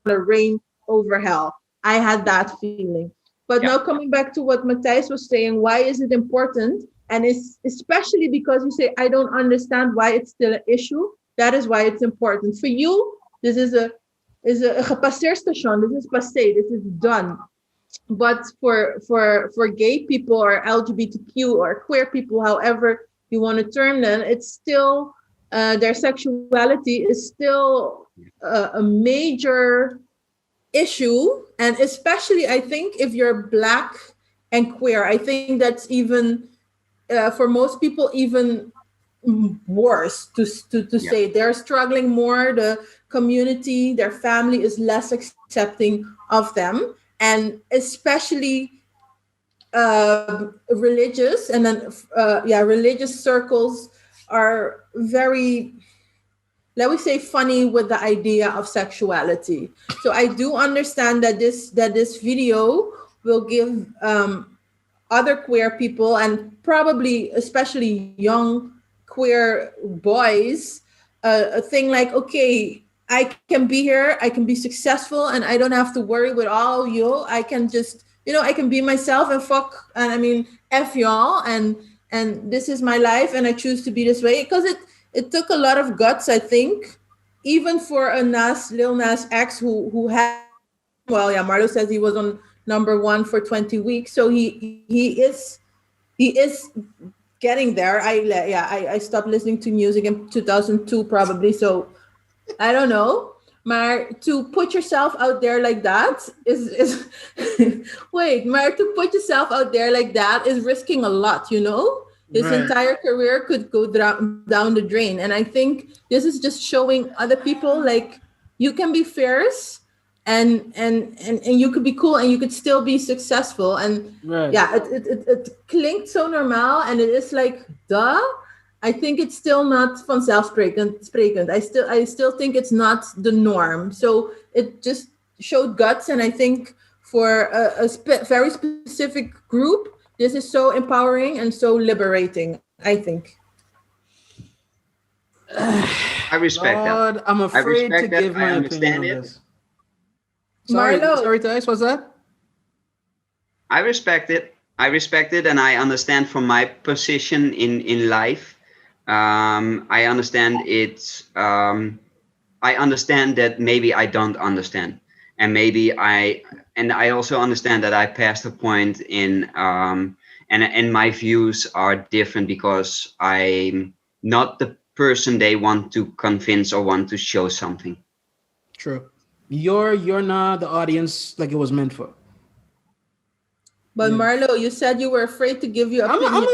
the reign over hell. I had that feeling. But now coming back to what Matthijs was saying, why is it important? And it's especially because you say I don't understand why it's still an issue. That is why it's important for you. This is a gepasseerstation. This is passé. This is done. But for gay people or LGBTQ or queer people, however you want to term them, it's still their sexuality is still a major issue. And especially, I think if you're Black and queer, I think that's even for most people even worse to say. They're struggling more. The community, their family is less accepting of them. And especially religious, and then religious circles are very, let me say, funny with the idea of sexuality. So I do understand that this video will give other queer people, and probably especially young queer boys, a thing like, okay, I can be here, I can be successful, and I don't have to worry with all you. I can just, I can be myself and fuck, and I mean, F y'all, and this is my life, and I choose to be this way. Because it took a lot of guts, I think, even for a Lil Nas X who had, Marlo says he was on number 1 for 20 weeks, so he is getting there. I stopped listening to music in 2002 probably, so I don't know. Maar to put yourself out there like that is maar to put yourself out there like that is risking a lot, His entire career could go down the drain. And I think this is just showing other people, like, you can be fierce and you could be cool and you could still be successful. And it klinkt so normaal, and it is like, duh. I think it's still not vanzelfsprekend. I still think it's not the norm. So it just showed guts, and I think for a very specific group, this is so empowering and so liberating, I think. I respect that. I'm afraid to give my opinion on this. Sorry, Thijs, what's that? I respect it, and I understand from my position in life. I understand it's. I understand that maybe I don't understand, and maybe I also understand that I passed a point in, and my views are different because I'm not the person they want to convince or want to show something. True, you're not the audience like it was meant for. But Marlo, you said you were afraid to give your opinion.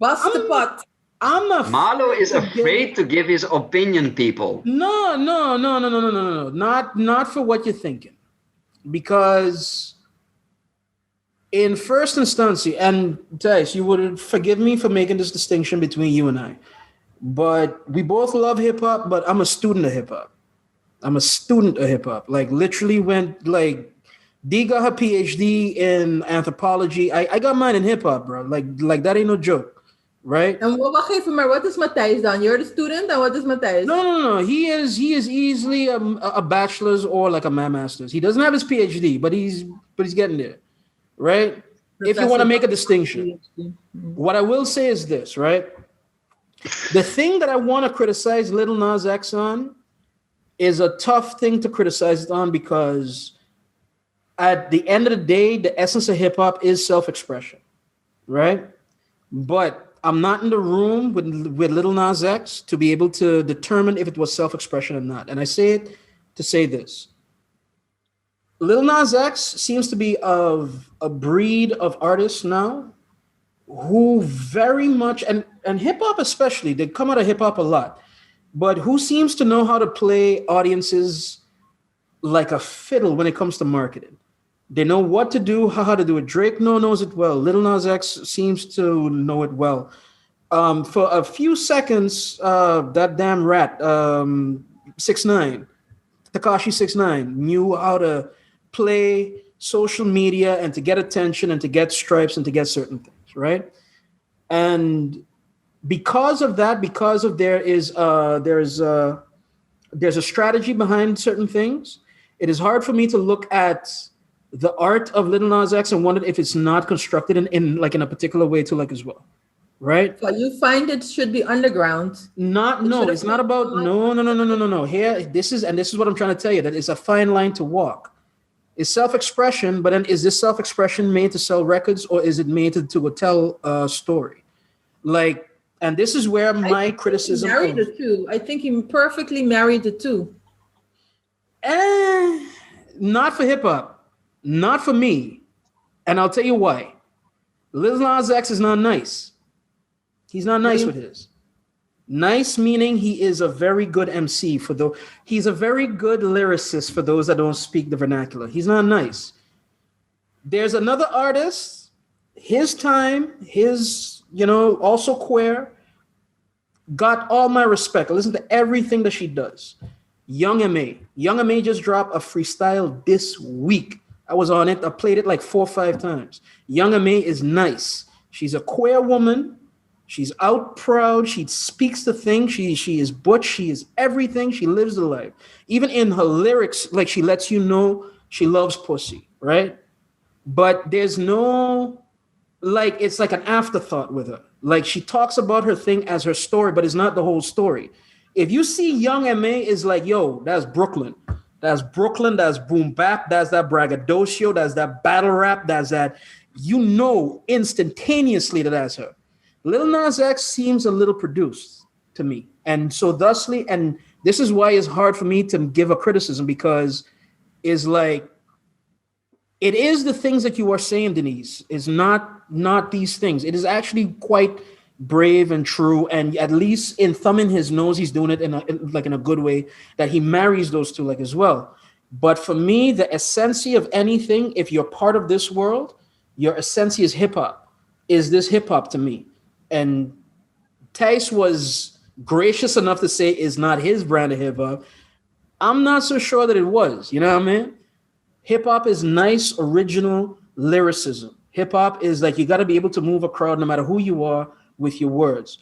Bust the pot. Marlo is afraid to give his opinion, people. No. Not for what you're thinking. Because in first instance, and Thijs, you would forgive me for making this distinction between you and I, but we both love hip hop, but I'm a student of hip hop. I'm a student of hip hop. Like literally went like D got her PhD in anthropology. I got mine in hip hop, bro. Like that ain't no joke, right? And wacht even, maar what is Matthijs dan? You're the student, and what is Matthijs? No. He is easily a bachelor's or like a master's. He doesn't have his PhD, but he's getting there, right? If you want to make a distinction, what I will say is this, right? The thing that I want to criticize Lil Nas X on is a tough thing to criticize it on because at the end of the day, the essence of hip hop is self-expression, right? But I'm not in the room with Lil Nas X to be able to determine if it was self-expression or not. And I say it to say this. Lil Nas X seems to be of a breed of artists now who very much, and hip-hop especially, they come out of hip-hop a lot, but who seems to know how to play audiences like a fiddle when it comes to marketing. They know what to do, how to do it. Drake knows it well. Lil Nas X seems to know it well. For a few seconds, that damn rat, 6ix9ine, Tekashi 6ix9ine, knew how to play social media and to get attention and to get stripes and to get certain things. Right, and because of that, there's a strategy behind certain things. It is hard for me to look at the art of Lil Nas X and wonder if it's not constructed in a particular way too, like as well, right? So you find it should be underground. It's not about no. Here, this is what I'm trying to tell you, that it's a fine line to walk. It's self-expression, but then is this self-expression made to sell records or is it made to tell a story? Like, and this is where my criticism. He married the two. I think he perfectly married the two. Not for hip hop, not for me, and I'll tell you why. Lil Nas X is not nice. He's not nice with his. Nice meaning he is a very good MC he's a very good lyricist for those that don't speak the vernacular. He's not nice. There's another artist, his time, also queer, got all my respect. I listen to everything that she does. Young M.A. Young M.A. just dropped a freestyle this week. I was on it. I played it like 4 or 5 times. Young M.A. is nice. She's a queer woman. She's out proud. She speaks the thing. She is butch. She is everything. She lives the life. Even in her lyrics, like she lets you know she loves pussy, right? But there's no, like, it's like an afterthought with her. Like she talks about her thing as her story, but it's not the whole story. If you see Young M.A. is like, yo, that's Brooklyn. That's Brooklyn. That's boom bap. That's that braggadocio. That's that battle rap. That's that, instantaneously that's her. Lil Nas X seems a little produced to me. And so thusly, and this is why it's hard for me to give a criticism, because it's like, it is the things that you are saying, Denise, is not these things. It is actually quite brave and true. And at least in thumbing his nose, he's doing it in a good way, that he marries those two like as well. But for me, the essence of anything, if you're part of this world, your essence is hip hop. Is this hip hop to me? And Tice was gracious enough to say it's not his brand of hip hop. I'm not so sure that it was. You know what I mean? Hip hop is nice, original lyricism. Hip hop is like, you got to be able to move a crowd no matter who you are with your words.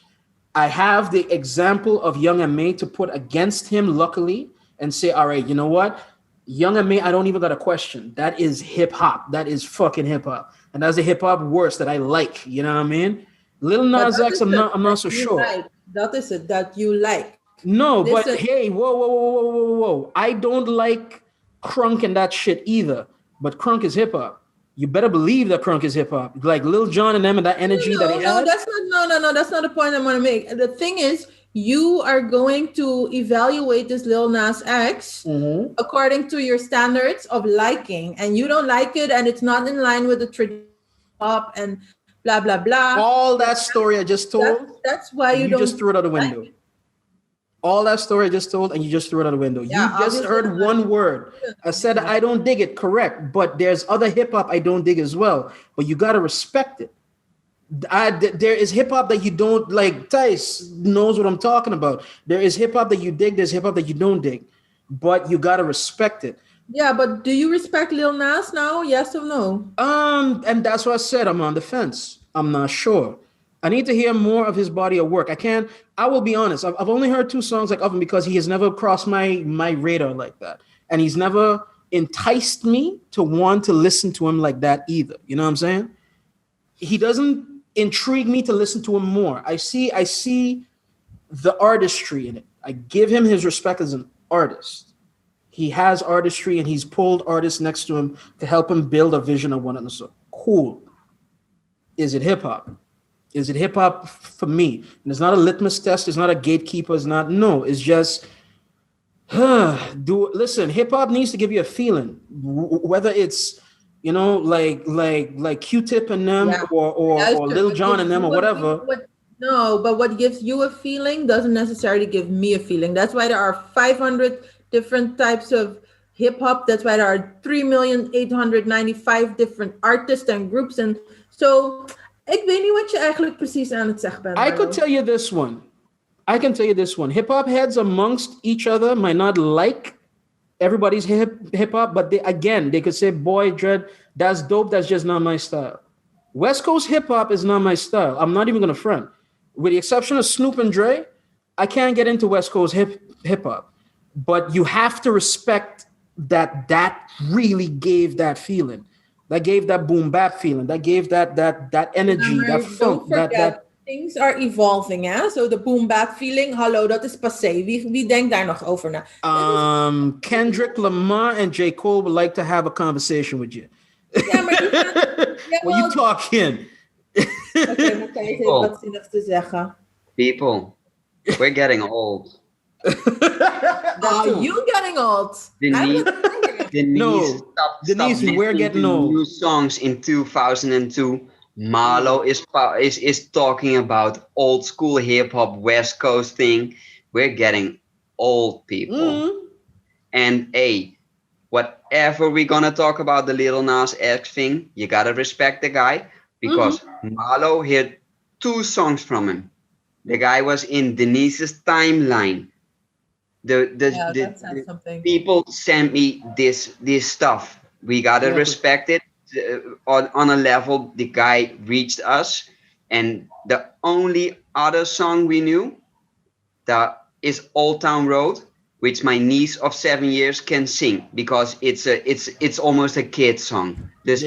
I have the example of Young M.A. to put against him, luckily, and say, all right, you know what? Young M.A., I don't even got a question. That is hip hop. That is fucking hip hop. And that's the hip hop worse that I like. You know what I mean? Lil Nas X, I'm not so sure. That is it, that you like. No, but hey, whoa. I don't like crunk and that shit either. But crunk is hip hop. You better believe that crunk is hip hop. Like Lil Jon and them and that energy that he had. That's not the point I want to make. The thing is, you are going to evaluate this Lil Nas X according to your standards of liking, and you don't like it, and it's not in line with the traditional pop and blah blah blah. All that story I just told. That's why you don't just threw it out the window. Like, all that story I just told, and you just threw it out the window. Yeah, you just heard one word. I said I don't dig it, correct. But there's other hip-hop I don't dig as well. But you got to respect it. There is hip-hop that you don't like. Tice knows what I'm talking about. There is hip-hop that you dig. There's hip-hop that you don't dig. but you gotta respect it. Yeah, but do you respect Lil Nas now? Yes or no? And that's what I said. I'm on the fence. I'm not sure. I need to hear more of his body of work. I will be honest. I've only heard 2 songs of him because he has never crossed my radar like that. And he's never enticed me to want to listen to him like that either. You know what I'm saying? He doesn't intrigue me to listen to him more. I see the artistry in it. I give him his respect as an artist. He has artistry and he's pulled artists next to him to help him build a vision of one another. So cool. Is it hip hop? Is it hip hop for me? And it's not a litmus test. It's not a gatekeeper. It's just, listen, hip hop needs to give you a feeling, whether it's, like Q-Tip and them or Lil Jon and them or whatever. But what gives you a feeling doesn't necessarily give me a feeling. That's why there are 500 different types of hip hop. That's why there are 3.895 different artists and groups. And so, ik weet niet wat je eigenlijk precies aan het zeggen bent. I can tell you this one. Hip hop heads amongst each other might not like everybody's hip hop, but they could say, boy, Dread, that's dope. That's just not my style. West Coast hip hop is not my style. I'm not even going to front. With the exception of Snoop and Dre, I can't get into West Coast hip hop. But you have to respect that really gave that feeling. That gave that boom bap feeling. That gave that energy, that funk. That things are evolving, hè? So the boom bap feeling, hallo, dat is passé. Wie denkt daar nog over na? Kendrick Lamar and J. Cole would like to have a conversation with you. Ja, maar you talking? Oké, dan kan je even wat zinnigs te zeggen. People, we're getting old. You getting old? Denise, we're getting old. New songs in 2002. Marlo is talking about old school hip hop West Coast thing. We're getting old, people. And whatever we're gonna talk about the Lil Nas X thing, you gotta respect the guy because Marlo heard 2 songs from him. The guy was in Denise's timeline. The people sent me this stuff. We gotta respect it on a level. The guy reached us, and the only other song we knew that is Old Town Road, which my niece of 7 years can sing because it's almost a kid song. Dus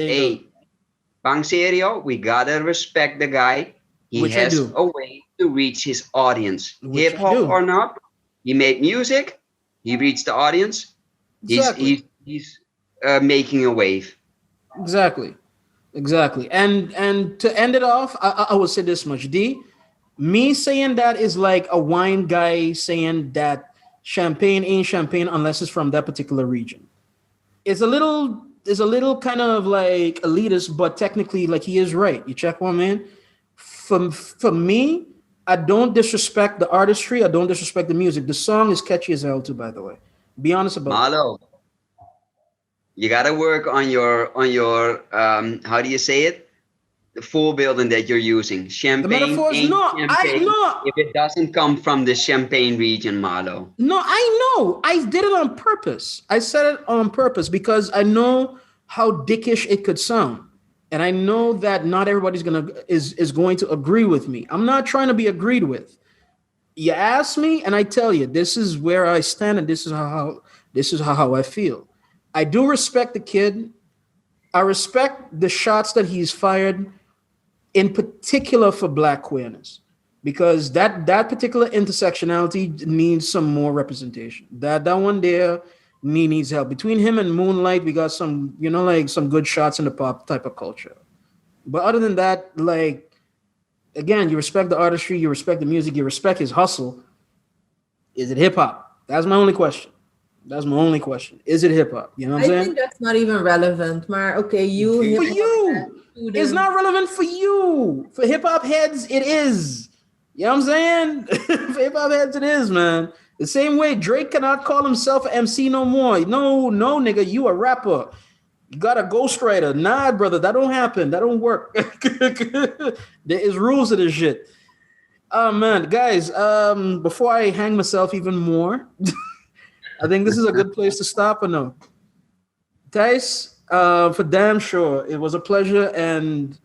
Bang Serio, we gotta respect the guy. He has a way to reach his audience, hip hop or not. He made music. He reached the audience. Exactly. He's making a wave. Exactly. And to end it off, I will say this much. Me saying that is like a wine guy saying that champagne ain't champagne unless it's from that particular region. It's a little kind of like elitist, but technically, like, he is right. You check one, man. For me, I don't disrespect the artistry. I don't disrespect the music. The song is catchy as hell too, by the way. Be honest about it. Marlo, you gotta work on your how do you say it? The voorbeelden that you're using. Champagne. The metaphors, champagne if it doesn't come from the Champagne region, Marlo. No, I know. I did it on purpose. I said it on purpose because I know how dickish it could sound. And I know that not everybody's is going to agree with me. I'm not trying to be agreed with. You ask me, and I tell you, this is where I stand, and this is how I feel. I do respect the kid. I respect the shots that he's fired, in particular for Black queerness, because that particular intersectionality needs some more representation. That one there needs help. Between him and Moonlight, we got some, some good shots in the pop type of culture. But other than that, like, again, you respect the artistry, you respect the music, you respect his hustle. Is it hip hop? That's my only question. Is it hip hop? You know what I'm saying? I think that's not even relevant. Maar okay, for you. It's not relevant for you. For hip hop heads, it is. You know what I'm saying? For hip hop heads, it is, man. The same way Drake cannot call himself an MC no more. No, nigga, you a rapper. You got a ghostwriter. Nah, brother, that don't happen. That don't work. There is rules to this shit. Oh, man, guys, before I hang myself even more, I think this is a good place to stop. Or no? Thijs, for damn sure, it was a pleasure. And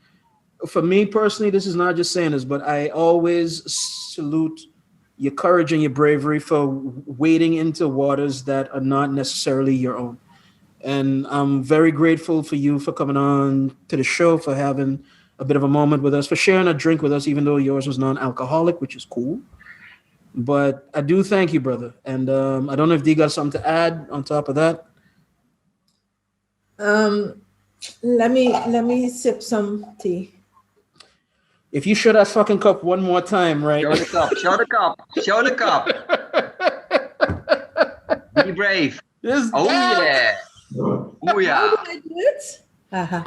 for me personally, this is not just saying this, but I always salute your courage and your bravery for wading into waters that are not necessarily your own. And I'm very grateful for you for coming on to the show, for having a bit of a moment with us, for sharing a drink with us, even though yours was non-alcoholic, which is cool. But I do thank you, brother. And I don't know if D got something to add on top of that. Let me sip some tea. If you show that fucking cup one more time, right? Show the cup. Show the cup. Show the cup. Be brave. Oh yeah. Oh yeah. How did I do it? Uh-huh.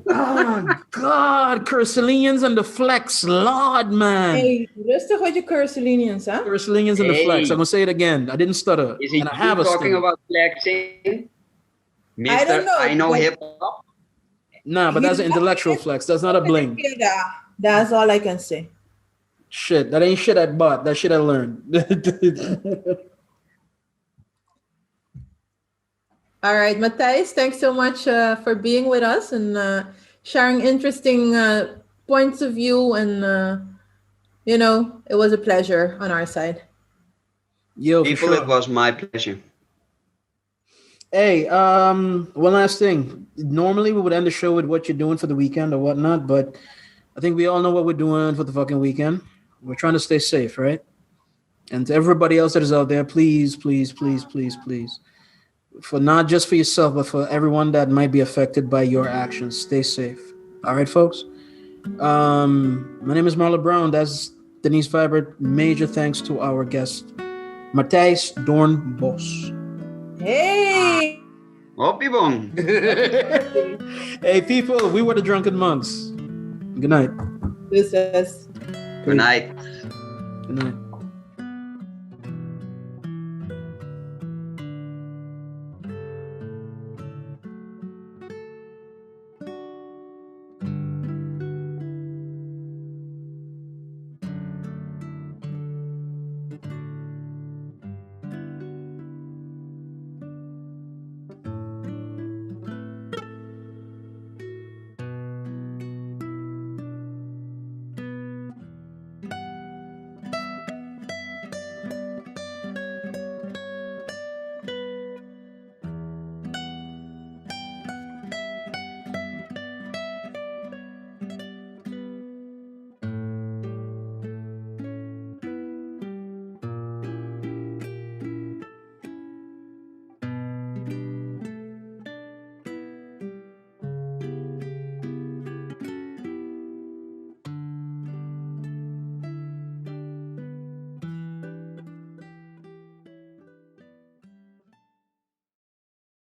Oh God, Cursilinians and the flex, Lord man. Hey, rustig met je Cursilinians, huh? Cursilinians and the flex. I'm gonna say it again. I didn't stutter. Is he and I have a talking stutter. about flexing? Mr. I don't know. I know hip hop. Nah, but that's an intellectual flex. That's not a bling. That's all I can say. Shit, that ain't shit I bought. That shit I learned. All right, Matthijs, thanks so much for being with us and sharing interesting points of view. And, it was a pleasure on our side. Yo, People, for sure. it was my pleasure. Hey, one last thing. Normally we would end the show with what you're doing for the weekend or whatnot, but I think we all know what we're doing for the fucking weekend. We're trying to stay safe, right? And to everybody else that is out there, please, please, please, please, please, for not just for yourself, but for everyone that might be affected by your actions, stay safe. All right, folks? My name is Marlo Brown. That's Denise Vibert. Major thanks to our guest, Matthijs Doornbos. Hey! Hoppie-bong. Hey, people, we were the Drunken Monks. Good night. This is... Good night. Good night.